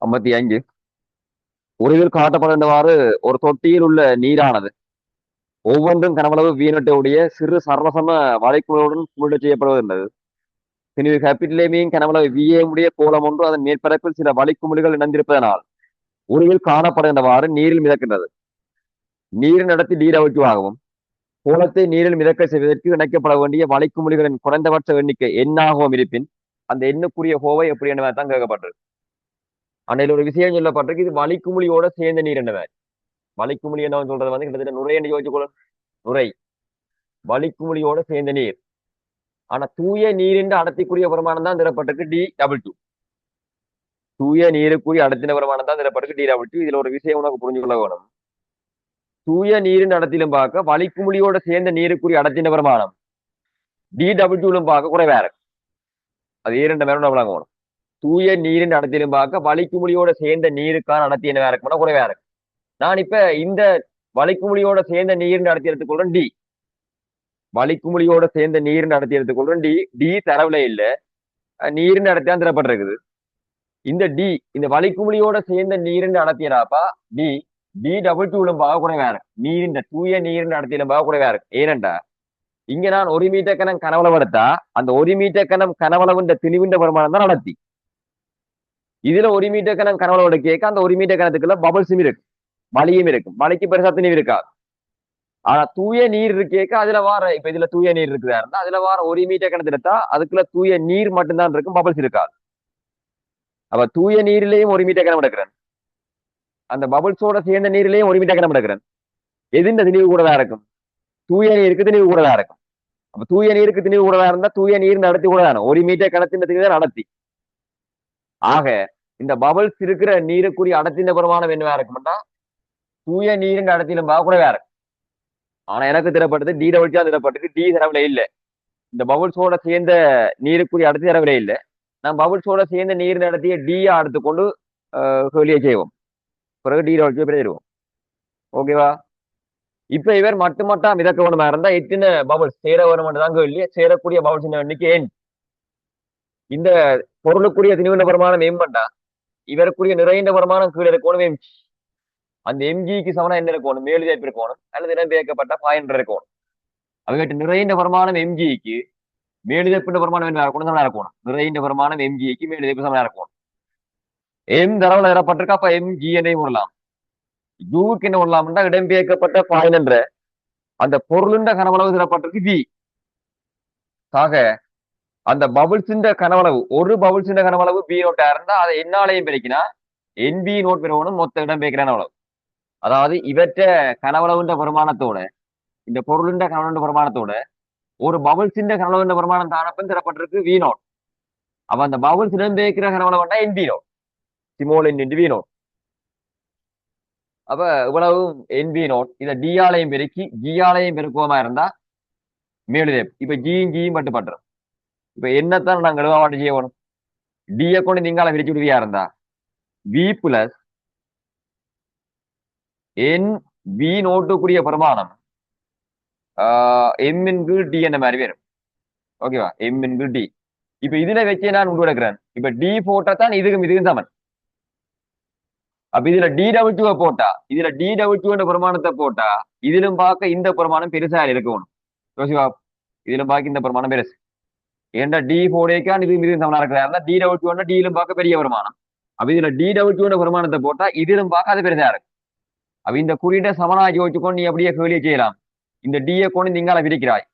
S1: ஐம்பத்தி அஞ்சு. உருவில் காட்டப்படுகின்றவாறு ஒரு தொட்டியில் உள்ள நீரானது ஒவ்வொன்றும் கனவளவு வீணட்டையுடைய சிறு சர்வசம வளைக்குழுவுடன் குமிழச் செய்யப்படுவதுள்ளது. பின்பு கேபிட்டலேமியின் கனவளவு விஏமுடைய கோலம் ஒன்று அதன் மேற்பரப்பில் சில வளைக்குமிழ்கள் இணைந்திருப்பதனால் உருவில் காணப்படுகின்றவாறு நீரில் மிதக்கின்றது. நீரின் நடத்தி நீரவற்றுவாகவும் கோலத்தை நீரில் மிதக்க செய்வதற்கு இணைக்கப்பட வேண்டிய வளைக்குமிழ்களின் குறைந்தபட்ச எண்ணிக்கை எண்ணாகவும் இருப்பின் அந்த எண்ணுக்குரிய கோவை எப்படி என்ன தான் கேட்கப்பட்டிருக்கு. அன்னையில் ஒரு விஷயம் சொல்லப்பட்டிருக்கு, இது வலிக்குமொழியோட சேர்ந்த நீர் என்ன. வலிக்குமிழி என்ன சொல்றது வந்து கிட்டத்தட்ட நுரை என்று யோசிச்சுக்கொள்ளும். நுரை வலிக்குமிழியோட சேர்ந்த நீர். ஆனா தூய நீரின் அடர்த்திக்குரிய பிரமாணம் தான் தரப்பட்டிருக்கு D22. தூய நீருக்குரிய அடர்த்தின பிரமாணம் தான் தரப்பட்டிருக்கு D22. இதுல ஒரு விஷயம் உனக்கு புரிஞ்சுக்கொள்ள வேணும். தூய நீரின் அடர்த்திலும் பார்க்க வலிக்குமிழியோட சேர்ந்த நீருக்குரிய அடர்த்தின பிரமாணம் D22லும் பார்க்க குறைவா இருக்கு. அது இரண்டு மேலும் நம்ம விளங்கணும். தூய நீரின் அடர்த்திலும் பார்க்க வலிக்குமிழியோட சேர்ந்த நீருக்கான அடர்த்தி என்னவா இருக்கும்னா குறைவா இருக்கு. நான் இப்ப இந்த வலிக்குமிழியோட சேர்ந்த நீரின் அடர்த்தி எடுத்துக்கொள்றேன் D. வலிக்குமிழியோட சேர்ந்த நீரின் அடர்த்தி எடுத்துக்கொள்றேன் D. D தரவுல இல்ல, நீரின் அடர்த்தி தான் தரப்பட்டிருக்குது. இந்த D இந்த வலிக்குமிழியோட சேர்ந்த நீரின் அடர்த்தியடாப்பா D. D22லும் பார்க்க குறைவா இருக்கு. நீரின் தூய நீரின் அடர்த்தியிலும் பார்க்க குறைவா இருக்கு. ஏனென்றா இங்க நான் 1 மீட்டர் கணம் கனவளவு எடுத்தா அந்த 1 மீட்டர் கணம் கனவளவுன்ற திணிவின்ற பிரமாணம் தான் நடத்தி. இதுல 1 மீட்டர் கணம் கனவளவு எடுக்க அந்த 1 மீட்டர் கணத்துக்குள்ள பபிள்ஸும் இருக்கு, வலியும் இருக்கும். வலிக்கு பெருசா திணிவு இருக்காது. ஆனா தூய நீர் இருக்கேக்க அதுல வார இப்ப இதுல தூய நீர் இருக்குதா இருந்தா அதுல வார 1 மீட்டர் கணத்து எடுத்தா அதுக்குள்ள தூய நீர் மட்டும்தான் இருக்கும், பபிள்ஸ் இருக்காது. அப்ப தூய நீரிலேயும் 1 மீட்டர் கணம் எடுக்கிறேன், அந்த பபிள்ஸோட சேர்ந்த நீரிலேயும் 1 மீட்டர் கணம் எடுக்கிறேன். எதுன்ற திணிவு கூடதா இருக்கும்? தூய நீருக்கு திணிவு கூடதா இருக்கும். அப்ப தூய நீருக்கு திணிவு கூடதா இருந்தா தூய நீர் நடத்தி கூட தானே 1 மீட்டர் கணத்தின் தான் நடத்தி. ஆக இந்த பபிள்ஸ் இருக்கிற நீருக்குரிய அடர்த்தின பிரமாணம் என்னவா இருக்கும்னா தூய நீரின் அடர்த்தியிலும் குறைவா இருக்கும். ஆனா எனக்கு தரப்பட்டது D22 தரப்பட்டது, D தரவுல இல்ல. இந்த பபுள்ஸோட சேர்ந்த நீருக்குரிய அடர்த்தி தரவில்லை இல்லை. நான் பபுள்ஸோட சேர்ந்த நீர் நடத்திய டியா எடுத்துக்கொண்டு வெளியே செய்வோம். பிறகு D22 பெறுவோம். ஓகேவா? இப்ப இவர் மட்டுமட்டா மிதக்க வேணுமா இருந்தா எத்தனை பபுள்ஸ் சேர வேணும் தான் கேள்வி. சேரக்கூடிய பபுள்ஸ் எண்ணிக்கை n. இந்த பொருளுக்குரிய திணிவுண்ட பிரமாணம் m பண்ணா இவருக்குரிய நிறைந்த பிரமாணம் கீழே இருக்கணும் mg. அந்த mgக்கு சமனா என்ன இருக்கணும்? மேலுதேப்பு இருக்கணும் அல்லது இடம்பெயர்க்கப்பட்ட பாயிண்ட் இருக்கணும். அவங்க நிறைந்த பிரமாணம் mgக்கு மேலுதேப்பு பிரமாணம் என்ன இருக்கணும்? சமனா இருக்கணும். நிறைந்த பிரமாணம் mgக்கு மேலுதேப்பு சமனா இருக்கணும். m தரவுல தரப்பட்டிருக்கா, அப்ப mg என்னை விடலாம். யூக்கு என்ன விடலாம்னா இடம்பெயர்க்கப்பட்ட பாயிண்ட் என்ற அந்த பொருளுண்ட கனவளவு தரப்பட்டிருக்கு v. ஆக அந்த பபுள்ஸின் கனவளவு ஒரு பபுள்ஸின் கனவளவு b நோட்டா இருந்தா அதை என்னாலையும் பெருக்கினா nb நோட் பெறவனும் மொத்த இடம்பெயர்க்கிற அளவு. அதாவது இவற்ற கனவளவுன்ற பிரமாணத்தோட இந்த பொருளுண்ட கனவளவுன்ற பிரமாணத்தோட ஒரு பபுள்ஸின் கனவளவுன்ற பிரமாணம் தானப்பன் தரப்பட்டிருக்கு v நோட். அப்ப அந்த பபுள்ஸ் இடம்பெயர்க்கிற கனவளவுண்டா nb nought, small n v nought. அப்ப இவ்வளவு nb நோட் இதை d ஆலையும் பெருக்கி g ஆலையும் பெருக்குவமா இருந்தா மேலுதேப். இப்ப ஜியும் மட்டும் பண்றோம். இப்ப என்னத்தான் நாங்க எழுவாட்டு செய்யணும்? டியை கொண்டு நீங்கால விரிச்சு விடுவியா இருந்தா v பிளஸ் என் v நோட்டுக்குரிய பிரமாணம் m இன்கு d என்ற மாதிரி வரும். ஓகேவா? m இன்கு d. இப்ப இதுல வச்சே நான் உருவெடுக்கிறேன். இப்ப d போட்டா தான் இதுக்கும் சமன். அப்ப இதுல D22 போட்டா இதுல D22 பிரமாணத்தை போட்டா இதிலும் பார்க்க இந்த பிரமாணம் பெருசா இருக்கணும். யோசிவா, இதிலும் பார்க்க இந்த பிரமாணம் பெருசு. ஏன்டா D போடேக்கான் இதுவும் சமனா இருக்கிறா D22 டியிலும் பார்க்க பெரிய பிரமாணம். அப்ப இதுல D22 பிரமாணத்தை போட்டா இதிலும் பார்க்க அது பெருசா இருக்கு. அப்ப இந்த குறியீட்டை சமனாகி வச்சுக்கொண்டு நீ அப்படியே கேள்வியை செய்யலாம். இந்த டியை கொண்டு நீங்கால விரிக்கிறாய்,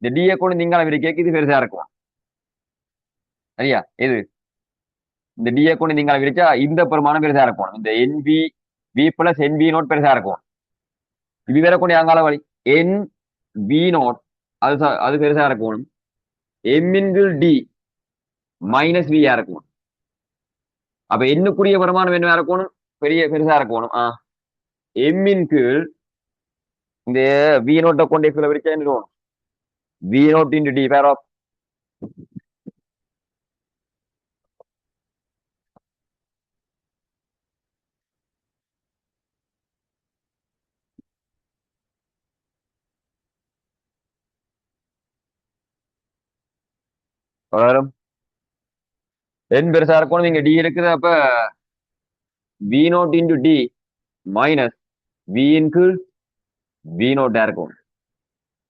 S1: இந்த டியை கொண்டு நீங்கால விரிக்க இது பெருசா இருக்கும். சரியா? எது இந்த டிஏ கொண்டு நீங்க விரிச்சா இந்த பிரமாணம் பெருசா இருக்கும். இந்த NP V plus NP note பெருசா இருக்கும். இது வேற கொண்டு அங்கால வழி என் பி நோட் அது பெருசா இருக்கும். எம்மின்கு டி மைனஸ் வியா இருக்கும். அப்ப என்னக்குரிய பிரமாணம் என்ன இருக்கணும்? பெருசா இருக்கணும். எம்மின் கீழ் இந்த வி நோட்டை கொண்டே கீழே விரிச்சா என்ன வி நோட் இன்டு டி பேர் ஆஃப் வரும். என் பெருசா இருக்கணும், இங்க டி இருக்குது. அப்ப V nought into T minus V in கீழ் வி நோட்டா இருக்கும்.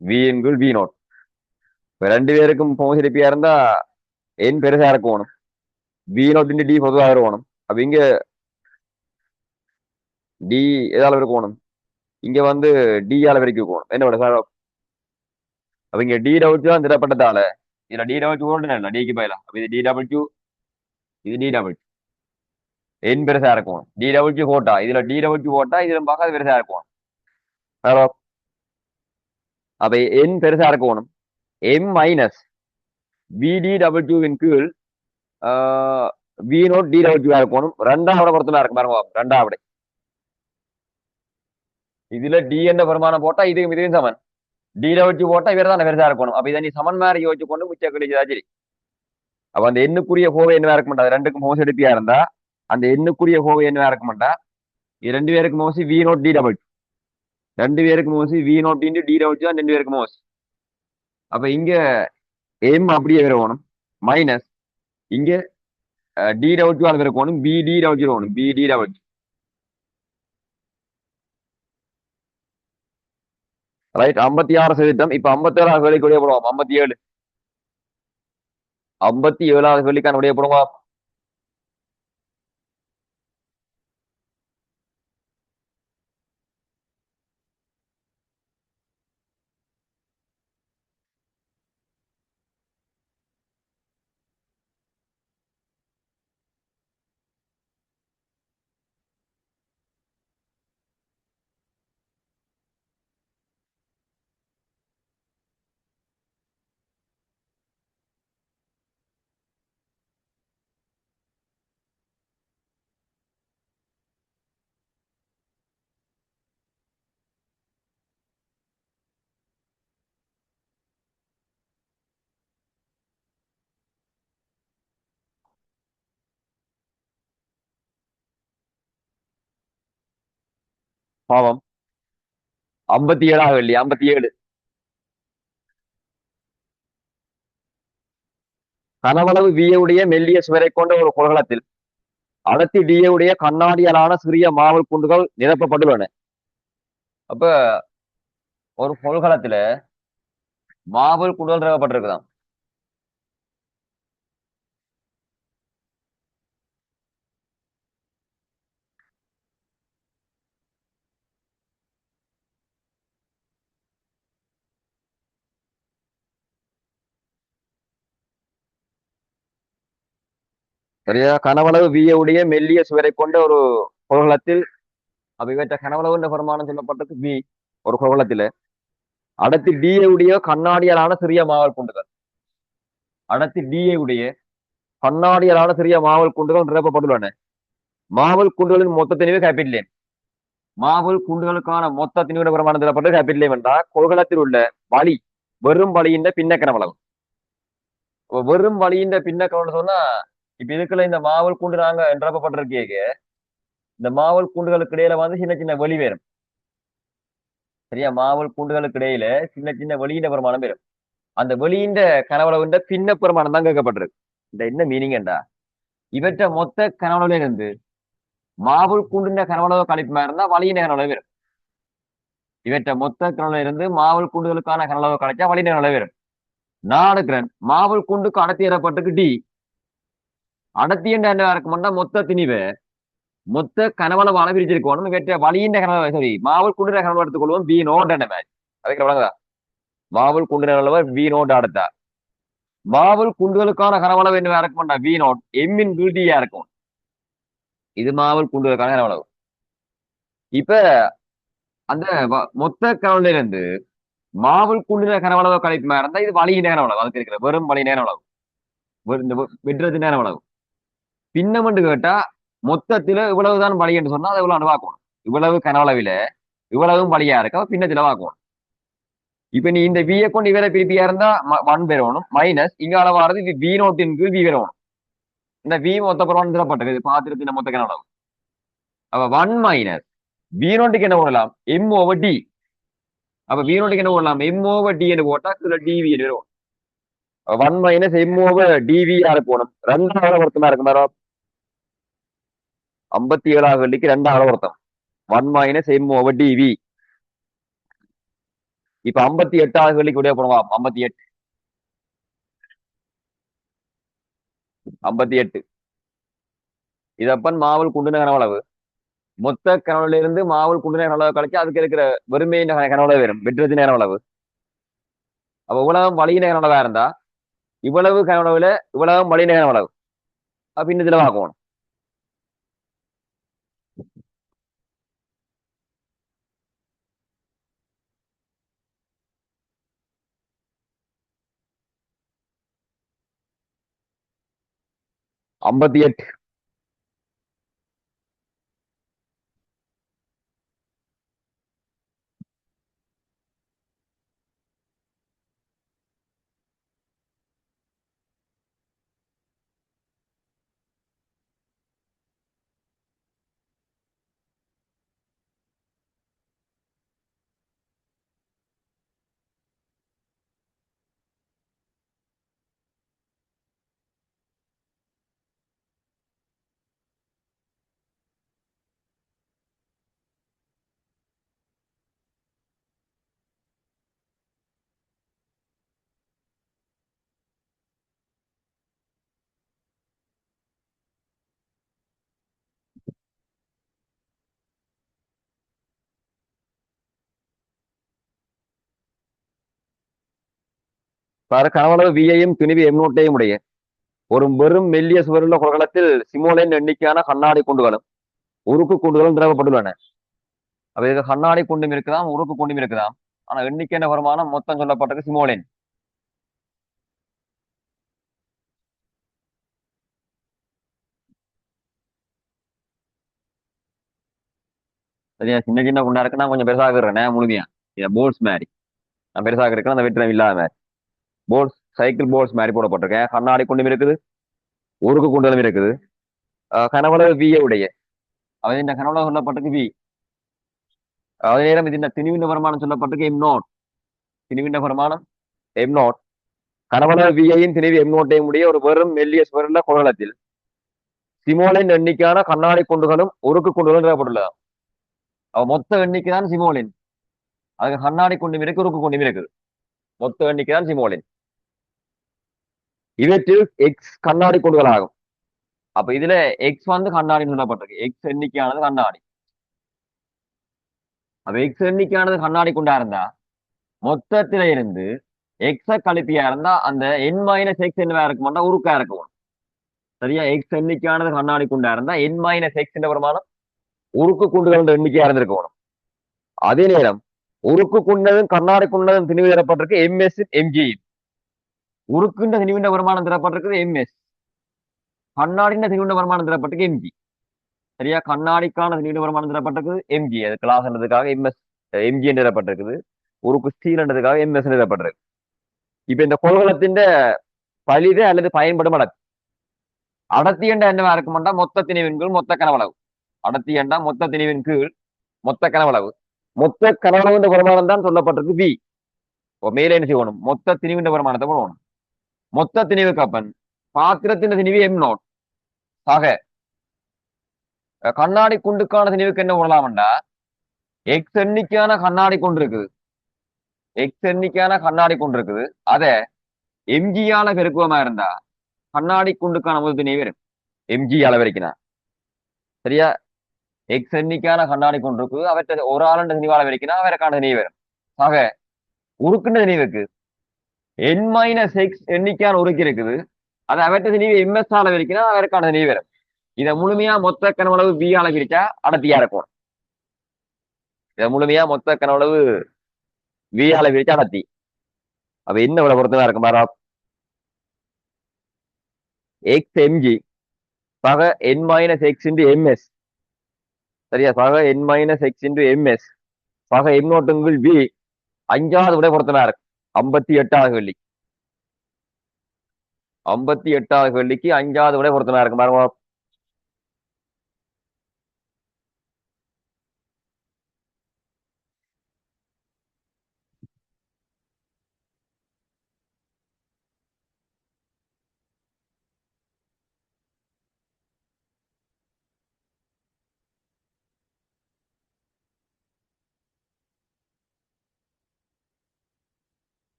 S1: வி இன் கீழ் வி நோட். ரெண்டு பேருக்கும் போசிரிப்பியா இருந்தா என் பெருசா இருக்கணும், வி நோட் இன்டு டி பொதுவாக இருக்கணும். அப்ப இங்க டி எதால இருக்கணும்? இங்க வந்து டி ஆல வரைக்கும் இருக்கணும். என்ன சார்? அப்ப இங்க D22 தான் திடப்பட்டதால இதுல D22 டிக்கு பயலாம். அப்ப இது D22 இது D22. என் பெருசா இருக்கும் DW போட்டா இதுல DW போட்டா இதுல பார்க்க அது பெருசா இருக்கும். வேற அப்ப என் பெருசா இருக்கணும். எம் மைனஸ் VDW கீழ் V0 DW இருக்கணும். ரெண்டாவது பொருத்தமா இருக்கு பாருங்க ரெண்டாவது. இதுல டி என்ற பெருமானம் போட்டா இதுவும் சமன். DW போட்டா இவர் தான் பெருசா இருக்கணும். அப்ப இதை நீ சமன் மாதிரி யோசிச்சு கொண்டு முச்ச கழிச்சதா சரி. அப்ப அந்த எண்ணுக்குரிய கோவை என்ன இருக்க மாட்டா ரெண்டுக்கும் மோசம் எடுப்பியா இருந்தா அந்த எண்ணுக்குரிய கோவை என்ன இருக்க மாட்டா இது ரெண்டு பேருக்கு மோசி V0 DW. ரெண்டு பேருக்கு மோசி V0 × DW தான் ரெண்டு பேருக்கு மோசி. அப்ப இங்க எம் அப்படியே வரணும் மைனஸ் இங்க DW அது இருக்கணும் BDW வரணும் BDW. ரைட் 56%. இப்ப 57வது கேள்விக்கு விடைய போடுவோம். 57வது கேள்விக்கான விடைய போடுவோம். பாவம் 57வது கேள்வி 57. கனவளவு வியவுடைய மெல்லிய சுவரை கொண்ட ஒரு குழகலத்தில் அடர்த்தி டியவுடைய கண்ணாடியாலான சிறிய மாவல் குண்டுகள் நிரப்பப்பட்டுள்ளன. அப்ப ஒரு கொள்கலத்துல மாவல் குண்டுகள் நிரப்பப்பட்டிருக்குதாம். சரியா கனவளவு வியவுடைய மெல்லிய சுவரை கொண்ட ஒரு கொள்கலத்தில் அப்ப இவற்ற கனவளவு என்ற பெருமானம் சொல்லப்பட்டது வி ஒரு கொள்கலத்தில அடர்த்தி டியவுடைய கண்ணாடியாலான சிறிய மாவல் குண்டுகள் அடர்த்தி டியவுடைய கண்ணாடியாலான சிறிய மாவல் குண்டுகள் நிரப்பப்பட்டுள்ளன. மாவல் குண்டுகளின் மொத்த திணிவு கேபிட்டல். மாவல் குண்டுகளுக்கான மொத்த திணிவிட பிரமாணம் தரப்பட்டு கேபிட்டல் என்றால் கொள்கலத்தில் உள்ள வழி வெறும் வழியின் பின்ன கனவளவு. வெறும் வழியின் பின்ன கனவளவு சொன்னா இப்ப இதுக்குள்ள இந்த மாவல் குண்டு நாங்க நிரப்பப்பட்டிருக்கே இந்த மாவல் குண்டுகளுக்கு இடையில சின்ன சின்ன வெளி வேறும். சரியா மாவல் குண்டுகளுக்கு இடையில சின்ன சின்ன வெளியிட பிரமாணம் வரும். அந்த வெளியின்ற கனவளவுன்ற பின்ன பிரமாணம் தான் கேட்கப்பட்டிருக்கு. இந்த என்ன மீனிங் என்றா இவற்ற மொத்த கனவளவுல இருந்து மாவுள் குண்டுன்ற கனவளவு கழிப்புமா இருந்தா வழியின கனவளவு வரும். இவற்ற மொத்த கனவுல இருந்து மாவுள் குண்டுகளுக்கான கனவளவு கழிச்சா வழியின கனவளவு வரும். நான் எடுக்கிறேன் மாவுள் குண்டுக்கு அடர்த்தி ஏறப்பட்டுக்கு டி அடர்த்தி என்ற என்ன இருக்கும்னா மொத்த திணிவு மொத்த கனவளவு அளவிரிச்சிருக்கணும். இவற்ற வழியின் கனவளவு சரி மாவுள் குண்டுற கனவளவு எடுத்துக்கொள்வோம் V0 என்ற மேட்ச் அதுக்கு வழங்குதா மாவுள் குண்டுற அளவு V0 அடுத்தா மாவுள் குண்டுகளுக்கான கனவளவு என்ன இருக்கும்னா V0 எம்மின் வீழ்ச்சியா இருக்கும். இது மாவுள் குண்டுகளுக்கான கனவளவு. இப்ப அந்த மொத்த கனவுல இருந்து மாவுள் குண்டுற கனவளவு கழிப்புமா இருந்தா இது வழியின் கனவளவு அதுக்கு இருக்கிற வெறும் வழி நேரவளவு இந்த வெற்றது நேரவளவு. பின்னமென்று கேட்டா மொத்தத்துல இவ்வளவுதான் வழி என்று சொன்னா அதை இவ்வளவு பார்க்கணும். இவ்வளவு கனவளவில இவ்வளவும் வழியா இருக்க பின்னத்துல பார்க்கணும். இப்ப நீ இந்த வியை கொண்டு இவரை பிரிப்பியா இருந்தா 1 பெறணும் மைனஸ் இங்க அளவானது இது V0 கீழ் V பெறணும். இந்த V மொத்த பிரமாணம் தரப்பட்டது பாத்திரத்தின் மொத்த கனவளவு. அப்ப 1 மைனஸ் V0 என்ன போடலாம் M/D. அப்ப V0 என்ன போடலாம் M/D என்று போட்டா இதுல DV என்று வரும். 1 மைனஸ் M/DV யாரு போகணும் ரெண்டாவது பொருத்தமா இருக்கு மேடம். 57வது கேள்விக்கு ரெண்டாவது பொருத்தம் 1 மைனஸ் M/DV. இப்ப 58வது கேள்விக்கு விடைய போடுவா 58 இதப்பன் மாவல் குண்டுன கனவளவு மொத்த கனவுல இருந்து மாவல் குண்டுன கனவளவு கழிச்சு அதுக்கு இருக்கிற வெறுமையின் கனவளவு வரும் வெற்றத்தின கனவளவு. அப்ப இவ்வளவு வழியின கனவளவா இருந்தா இவ்வளவு கனவுல இவ்வளவு வழியின கனவளவு அப்ப இன்னும் இதுல பார்க்கணும். 58. பாரு கனவளவு வியையும் துணிவு எம்நோட்டையும் உடைய ஒரு வெறும் மெல்லிய சுவருள்ள குளத்தில் சிமோலின் எண்ணிக்கையான கண்ணாடி குண்டுகளும் உருக்கு குண்டுகளும் திரவப்பட்டுள்ளன. அப்ப இதுக்கு கண்ணாடி குண்டும் இருக்குதாம், உருக்கு குண்டும் இருக்குதாம். ஆனா எண்ணிக்கை என்ன வருமானம் மொத்தம் சொல்லப்பட்டது சிமோலின். சரியா? சின்ன சின்ன குண்டா இருக்கு, நான் கொஞ்சம் பெருசாக இருக்கிறேன் முழுமையா. போல்ஸ் மாதிரி நான் பெருசாக இருக்கேன், அந்த வெற்றிடம் இல்லாத மாதிரி போல்ஸ், சைக்கிள் போல்ஸ் மாதிரி போடப்பட்டிருக்கேன். கண்ணாடி குண்டும் இருக்குது, உருக்கு குண்டலும் இருக்குது. கனவளவு விய உடைய அவை இந்த கனவளவு சொல்லப்பட்டிருக்கு வி. அதே நேரம் இது இந்த திணிவின் வருமானம் சொல்லப்பட்டிருக்கு எம் நோட். திணிவின் வருமானம் எம் நோட். கனவளவு வியையும் திணிவு எம் நோட்டையும் உடைய ஒரு வெறும் மெல்லிய சுவருள்ள குழலத்தில் சிமோலின் எண்ணிக்கையான கண்ணாடி குண்டுகளும் உருக்கு குண்டுகளும் தேவைப்பட்டுள்ளது. அவ மொத்த எண்ணிக்கை தான் சிமோலின். அதுக்கு கண்ணாடி குண்டும் இருக்கு, உருக்கு குண்டும் இருக்குது. மொத்த எண்ணிக்கை தான் சிமோலின். இவற்றில் எக்ஸ் கண்ணாடி குண்டுகள் ஆகும். அப்ப இதுல எக்ஸ் வந்து கண்ணாடி சொல்லப்பட்டிருக்கு. எக்ஸ் எண்ணிக்கையானது கண்ணாடி. அப்ப எக்ஸ் எண்ணிக்கையானது கண்ணாடி குண்டா இருந்தா மொத்தத்தில இருந்து எக்ஸ கழிப்பியா இருந்தா அந்த என் மைனஸ் எக்ஸ் என்னவா இருக்க மாட்டா உருக்கா இருக்கும். சரியா? எக்ஸ் எண்ணிக்கையானது கண்ணாடி குண்டா இருந்தா என் மைனஸ் எக்ஸ் என்ற பிரமாணம் உருக்கு குண்டுகள் எண்ணிக்கையா இருந்திருக்கணும். அதே நேரம் உருக்கு குண்டதும் கண்ணாடி குண்டதும் திணிவு தரப்பட்டிருக்கு எம்எஸ் எம்ஜி. உருக்குன்ற திணிவின்ற வருமானம் தரப்பட்டிருக்கு எம்எஸ். கண்ணாடின்ற திணிவின்ற வருமானம் தரப்பட்டிருக்கு எம்ஜி. சரியா? கண்ணாடிக்கான திணிவின்ற வருமானம் தரப்பட்டிருக்கு எம்ஜி. அது கிளாஸ்ன்றதுக்காக எம்எஸ் எம்ஜி என்று தரப்பட்டிருக்குது. உருக்கு ஸ்டீல்ன்றதுக்காக எம்எஸ் தரப்பட்டிருக்கு. இப்ப இந்த கொள்கலத்தின் பலிது அல்லது பயன்படும் அடர்த்தி. அடர்த்தி என்ற என்னவா இருக்கும்டா மொத்த திணிவின் கீழ் மொத்த கனவளவு. அடர்த்தி என்றா மொத்த திணிவின் கீழ் மொத்த கனவளவு. மொத்த கனவளவு வருமானம் தான் சொல்லப்பட்டிருக்கு வி. மேலே என்ன செய்யணும்? மொத்த திணிவின் வருமானத்தை போடணும். மொத்த திணிவு கப்பன் பாத்திரத்தின் திணிவு எம் நோட். ஆக கண்ணாடி குண்டுக்கான திணிவுக்கு என்ன போடலாம்டா எக்ஸ் எண்ணிக்கையான கண்ணாடி கொண்டு இருக்குது. எக்ஸ் எண்ணிக்கையான கண்ணாடி கொண்டு இருக்குது. அத எம்ஜியால பெருக்குவமா இருந்தா கண்ணாடி குண்டுக்கான முதல் திணிவு வரும். எம்ஜியால வரைக்கும். சரியா? எக்ஸ் எண்ணிக்கையான கண்ணாடி கொண்டு இருக்கு. அவற்றை ஒரு ஆளுண்ட திணிவால வரைக்கும் அவருக்கான திணிவு வரும். ஆக உருக்குண்ட திணிவுக்கு என் மைனஸ் எக்ஸ் எண்ணிக்கையான உருக்கு இருக்குது. அது அவற்றை திணிவு எம்எஸ் ஆல வரைக்கும் அவருக்கான திணிவு வரும். இதை முழுமையா மொத்த கனவளவு பி ஆல பிரிச்சா அடர்த்தியா இருக்கும். இதை முழுமையா மொத்த கனவளவு வி ஆல பிரிச்சா அடர்த்தி. அப்ப என்ன விட பொறுத்ததா இருக்கும் பாரா. எக்ஸ் எம்ஜி சக என் மைனஸ் எக்ஸ் இன்டு எம்எஸ். சரியா? சக என் மைனஸ் எக்ஸ் இன்டு எம்எஸ் சக எம் நோட்டுங்கள் வி. அஞ்சாவது விட பொறுத்ததா இருக்கு. 58வது கேள்வி. 58வது கேள்விக்கு அஞ்சாவது விட பொறுத்ததா இருக்கு பாருங்க.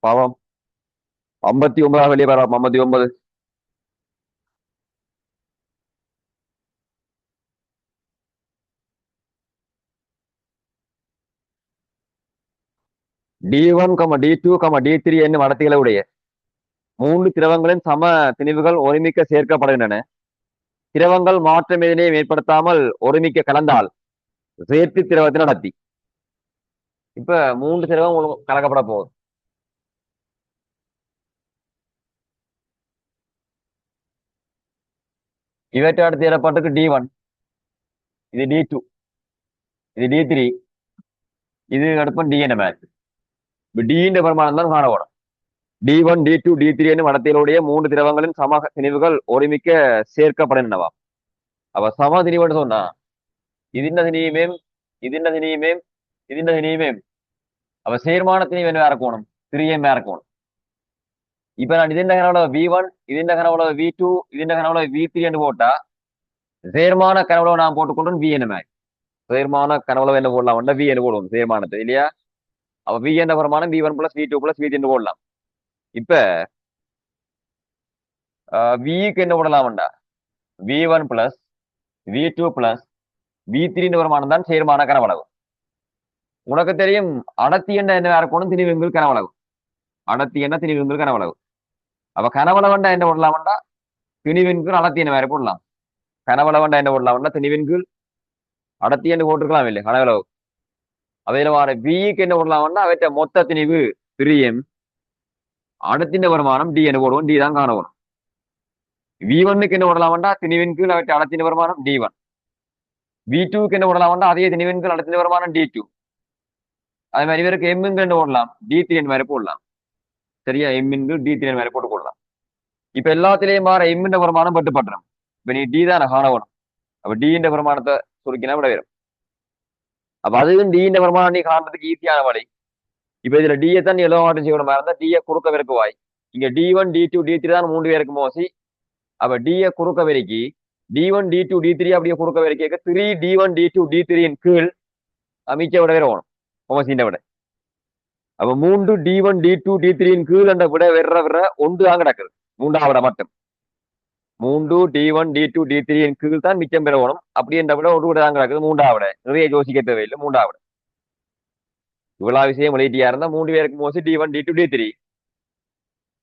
S1: பாவம். 59 வெளியே பாரு. 59. D1, D2, D3 என்னும் அடர்த்திகளை உடைய மூன்று திரவங்களின் சம திணிவுகள் ஒருமிக்க சேர்க்கப்படுகின்றன. திரவங்கள் மாற்றம் எதனையும் ஏற்படுத்தாமல் ஒருமிக்க கலந்தால் சேர்த்து திரவத்தின் அடர்த்தி. இப்ப மூன்று திரவம் கலக்கப்பட போகுது. இவற்றை அடுத்து ஏற்பட்டுக்கு D1, இது D2, இது D3, இது அடுப்பம் D என்ன மேட்ச். இப்ப D ன்ற பெருமானம் தான் காணப்படும். D1, D2, D3 என்னும் அடர்த்திகளுடைய மூன்று திரவங்களின் சம திணிவுகள் ஒருமிக்க சேர்க்கப்படுகின்றனவா. அப்ப சம திணிவுன்னு சொன்னா ഇതിന്റെ തിനിയുമേം ഇതിന്റെ തിനിയുമേം ഇതിന്റെ തിനിയുമേം அப்ப சேர்மானத்தினையும் என்ன இருக்கணும், 3M இருக்கணும். இப்ப நான் ഇതിന്റെ கனவுல V1, ഇതിന്റെ கனவுல V2, ഇതിന്റെ கனவுல V3 என்று போட்டா சேர்மான கனவுல நான் போட்டுக்கொண்டு V என்ன சேர்மான கனவுல என்ன போடலாம், V என்று போடுவோம் சேர்மானத்தை இல்லையா. அப்ப V என்ற பிரமாணம் V1 + V2 + V3 என்று போடலாம். இப்ப Vக்கு என்ன போடலாம்டா, V1 + V2 + V3 பிரமாணம் தான் சேர்மான கனவளவு. உனக்கு தெரியும் அடர்த்தி என்ன இருக்கணும், திணிவுங்கள் கனவளவு. அடர்த்தி என்ன, திணிவுங்கள் கனவளவு. அப்ப கனவளவண்டா என்ன போடலாம்டா, திணிவின்கீழ் அடர்த்தி என்ன வேற போடலாம். கனவளவண்டா என்ன போடலாம்டா, திணிவின்கீழ் அடர்த்தி என்று போட்டிருக்கலாம் இல்லை கனவளவு. அவையில வர விக்கு என்ன போடலாம்டா, அவற்றை மொத்த திணிவு 3M, அடர்த்தின் வருமானம் D என்ன போடுவோம், D தான் காண வரும். V1க்கு என்ன போடலாம்டா, திணிவின்கீழ் அவற்றை அடர்த்தின் வருமானம் D1. V2க்கு என்ன போடலாம்டா, அதே திணிவின்கீழ் அடர்த்தின் வருமானம் D2. அதே மாதிரி இவருக்கு எம்முங்க என்ன போடலாம், D3 என் மாதிரி போடலாம். சரியா, எம்மின்கு D3 என் மாதிரி போட்டு போடலாம். இப்ப எல்லாத்திலையும் மாற எம்மின்ற பிரமாணம் பட்டுப்பட்டுரும். இப்ப நீ D தான் காண வரும். அப்ப D ன்ற பிரமாணத்தை சுருக்கினா விட வரும். அப்ப அதுவும் D ன்ற பிரமாணம் நீ காண்றதுக்கு ஈஸியான வழி. இப்ப இதுல D தான் நீ எழுத மாட்டேன் செய்யணும் இருந்தா D குறுக்க வெறுக்கு வாய். இங்க D1, D2, D3 தான் 3 பேருக்கு மோசி. அப்ப D குறுக்க வெறுக்கி D1, D2, D3 அப்படியே குறுக்க வெறுக்க 3D1, D2, D3 கீழ் மிச்ச விட வேற வேணும் மோசின்ற விட. அப்ப 3D1, D2, D3 கீழ் என்ற விட வெற ஒன்று தான் கிடக்குது, மூன்றாவிட மட்டும். 3D1, D2, D3 கீழ் தான் மிச்சம் பெற வேணும். அப்படி என்ற விட ஒரு விட தான் கிடக்குது, மூன்றாவிட. நிறைய யோசிக்க தேவையில்லை, மூன்றாவிட. இவ்வளவு விஷயம் வெளியிட்டியா இருந்தா 3 பேருக்கு மோசி D1, D2, D3.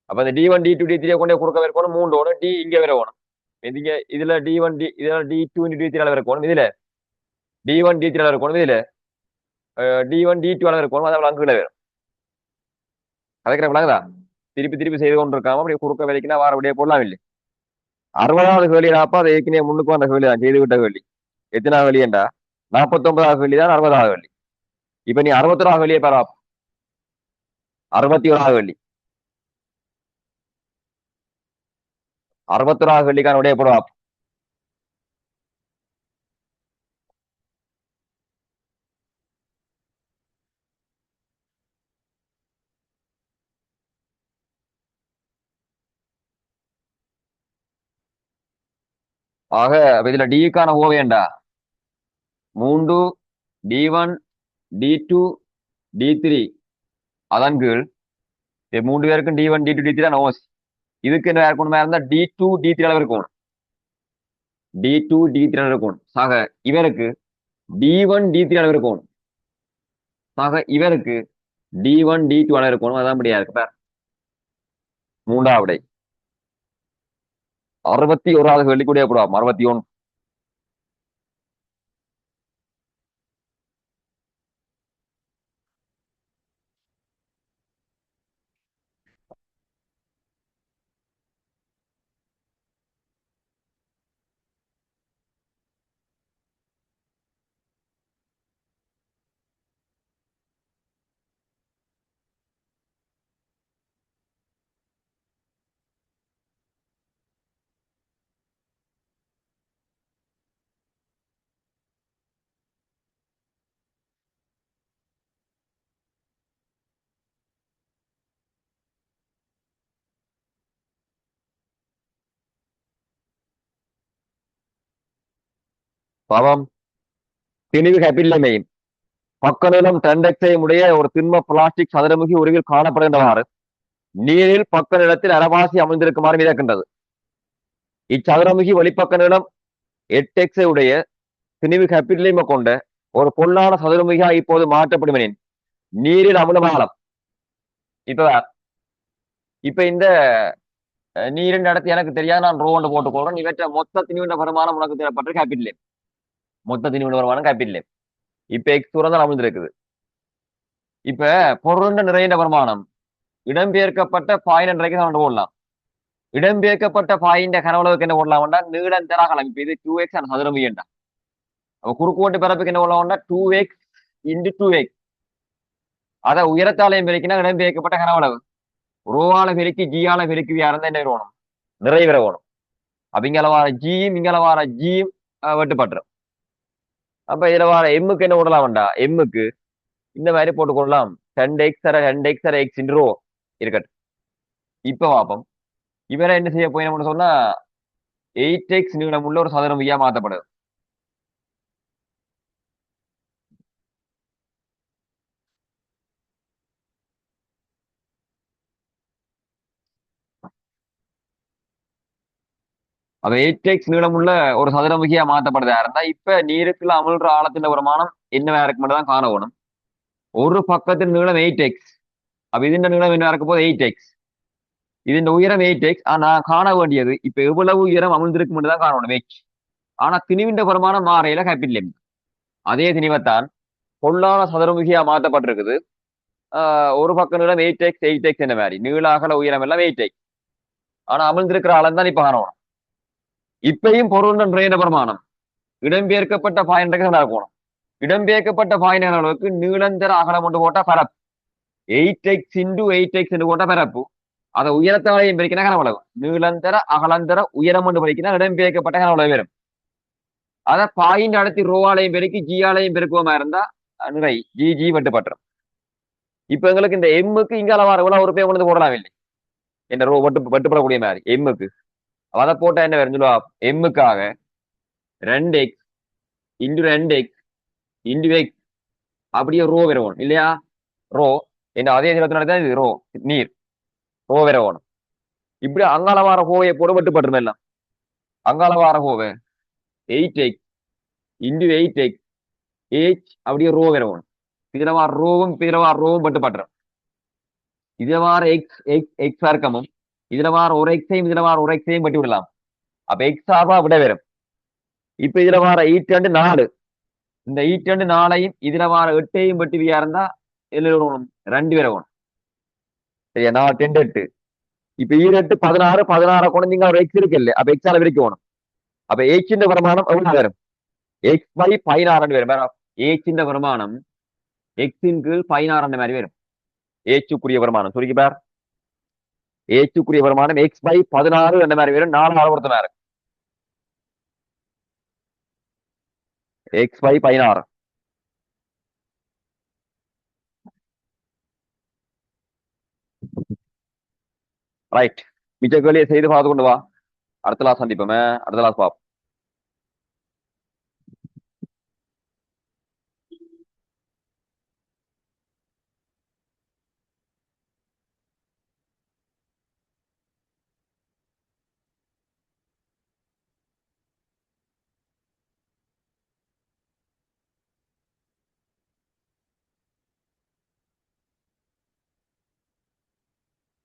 S1: அப்ப இந்த D1, D2, D3 கொண்டே கொடுக்க இருக்கணும், 3ஓட D இங்க வர வேணும். இங்க இதுல D1, இதுல D2, D3 இருக்கணும். இதுல D1, D3 இருக்கணும். இதுல D1, D2 இருக்கணும். அதை அங்குல வரும். அதுக்கிற விளங்குதா, திருப்பி திருப்பி செய்து கொண்டு இருக்காம அப்படி குறுக்க வேலைக்குன்னா வார அப்படியே போடலாம் இல்லை. 60வது கேள்வியாப்பா, அதை ஏற்கனவே முன்னுக்கு வந்த கேள்வி தான், செய்து விட்ட கேள்வி. எத்தனாவது கேள்வியண்டா, 49வது கேள்வி தான் 60வது கேள்வி. இப்ப நீ 61வது கேள்வியை பாரு. 61வது கேள்வி, 61வது கேள்விக்கான விடைய போடுவா. ஆக இதுல டிக்கான ஓவையண்டா 3 D1, D2, D3 அதன் கீழ் 3 பேருக்கும் D1, D2, D3 தான் ஓசி. இதுக்கு என்ன இருக்கணுமா இருந்தா D2, D3 அளவு இருக்கணும். D2, D3 அளவு இருக்கணும். ஆக இவருக்கு D1, D3 அளவு இருக்கணும். ஆக இவருக்கு D1, D2 அளவு இருக்கணும். அதான் முடியா இருக்கு பார். மூன்றாவிடை 61வது கேள்விக்கூட போடுவோம். 61. பாவம், திணிவு ஹெப்பில்லைமையும் பக்க நீளம் 10x உடைய ஒரு திண்ம பிளாஸ்டிக் சதுரமுகி உருவில் காணப்படுகின்றவாறு நீரில் பக்க நிலத்தில் அரவாசி அமர்ந்திருக்குமாறு மிதக்கின்றது. இச்சதுரமுகி வெளிப்பக்க நிலம் 8x உடைய திணிவு கேபிட்டலையும் கொண்ட ஒரு பொன்னான சதுரமுகியா இப்போது மாற்றப்படும் எனின் நீரில் அமிலமாகலாம். இப்ப இந்த நீரின் இடத்து எனக்கு தெரியாது, நான் ரோண்டு போட்டுக்கொள்றேன். இவற்றை மொத்த திணிவின் வருமானம் உனக்கு தேவைப்பட்ட கேபிட்டலே, மொத்த திணிவின் வருமானம் கேபிட்டலே. இப்ப எக்ஸ் தூரம் தான் அமிழ்ந்திருக்குது. இப்ப பொருள் நிறைந்த வருமானம் இடம்பெயர்க்கப்பட்ட பாயின் என்றைக்கு தான் போடலாம். இடம்பெயர்க்கப்பட்ட பாயின் கனவுளவுக்கு என்ன போடலாம்டா, நீளம் தராகலாம். இப்ப இது 2x சதுரமுகிண்டா. அப்ப குறுக்குவட்டு பிறப்புக்கு என்ன போடலாம்டா, 2x இன்டு 2x. அதை உயரத்தாலையும் பெருக்கினா இடம்பெயர்க்கப்பட்ட கனவுளவு ரோவால பெருக்கி ஜியால பெருக்கி யாருந்தா என்ன வேணும், நிறைவேற வேணும். அப்ப இங்கால வார ஜியும் இங்கால வார ஜியும் வெட்டுப்பட்டுரும். அப்ப இதுல வார எம்முக்கு என்ன போடலாம் வேண்டா, எம்முக்கு இந்த மாதிரி போட்டுக்கொள்ளலாம். 2x தர 2x தர எக்ஸ் ரோ இருக்கட்டும். இப்ப பார்ப்போம் இவரை என்ன செய்ய போயினோம்னு சொன்னா 8x நீளம் உள்ள ஒரு சதுரமுகியா மாற்றப்படுது. அப்ப 8x நீளம் உள்ள ஒரு சதுரமுகியா மாற்றப்படுதா இருந்தா இப்ப நீருக்குள்ள அமிழ்ற ஆழத்தின் வருமானம் என்னவா இருக்கு மட்டும் தான் காணணும். ஒரு பக்கத்தின் நீளம் 8x. அப்ப ഇതിന്റെ நீளம் என்ன இருக்க போது 8x. ഇതിന്റെ உயரம் 8x. ஆனா காண வேண்டியது இப்ப எவ்வளவு உயரம் அமிழ்ந்திருக்கு மட்டும் தான் காணணும் h. ஆனா திணிவின் வருமானம் மாறையில கேபிட்டல் எம். அதே திணிவைத்தான் பொல்லான சதுரமுகியா மாற்றப்பட்டிருக்குது. ஒரு பக்கம் நீளம் 8x 8x என்ன மாதிரி நீளாகல உயரம் எல்லாம் 8x. ஆனா அமிழ்ந்திருக்கிற ஆழம் தான் இப்ப காணணும். இப்பயும் பொருள் நிறைந்த வருமானம் இடம்பெயர்க்கப்பட்ட பாயின்றைக்கு போகணும். இடம்பெயர்க்கப்பட்ட பாயின் அளவுக்கு நீளந்தர அகலம் கொண்டு போட்டா பரப்பு 8x இன்டு 8x என்று போட்டா பரப்பு. அதை உயரத்தாலையும் பெருக்கினா கனவளவு நீளந்தர அகலந்தர உயரம் கொண்டு பெருக்கினா இடம்பெயர்க்கப்பட்ட கனவளவு வரும். அதை பாயின் அடுத்து ரோவாலையும் பெருக்கி ஜியாலையும் பெருக்குவமா இருந்தா நிறை ஜி ஜி வெட்டுப்பட்டுரும். இப்ப எங்களுக்கு இந்த எம்முக்கு இங்கால வர இவ்வளவு ஒரு பேர் கொண்டு போடலாம் இல்லை, என்ன ரோ வெட்டுப்படக்கூடிய மாதிரி எம்முக்கு. அதை போட்டா என்ன வரும் சொல்லுவா, எம்முக்காக 2x into 2x into X அப்படியே ரோ வரணும் இல்லையா. ரோ என்ன அதே நேரத்தில் இது ரோ நீர் ரோ வரணும். இப்படி அங்கால வார கோவையை போட வெட்டுப்பட்டுரும் எல்லாம். அங்கால வார Kovai 8x into 8x h அப்படியே ரோ வரணும். இதுல வார ரோவும் வெட்டுப்பட்டுரும். இதுல வார எக்ஸ் எக்ஸ் எக்ஸ் வர்க்கமும் இதுல வார ஒரு எக்ஸையும் இதுல வார ஒரு எக்ஸையும் வெட்டி விடலாம். அப்ப எக்ஸ் சார்பா விட வரும். இப்ப இதுல வார 8 இந்த 4 இதுல வார 8 வெட்டுவியா இருந்தா எழுதணும் 2 பேரை வேணும். சரியா, 4 10 8. இப்ப 8 16 16 குழந்தைங்க ஒரு எக்ஸ் இருக்கு இல்ல, அப்ப எக்ஸால வரைக்கும் வேணும். அப்ப ஏச்சின் வருமானம் எவ்வளவு வரும், எக்ஸ் பை 16 வரும். ஏச்சின் வருமானம் எக்ஸின் கீழ் 16 மாதிரி வரும். ஏச்சுக்குரிய வருமானம் சுருக்கி பார், ஏச்சுக்குரிய வருமானம் எக்ஸ் பை 16 என்ற மாதிரி வரும். 4 அளவுறுத்த மாதிரி எக்ஸ் பை 16. ரைட், மிச்ச கேள்வியை செய்து பார்த்து கொண்டு வா. அடுத்த கிளாஸ் சந்திப்போமே, அடுத்த கிளாஸ் பார்ப்போம்.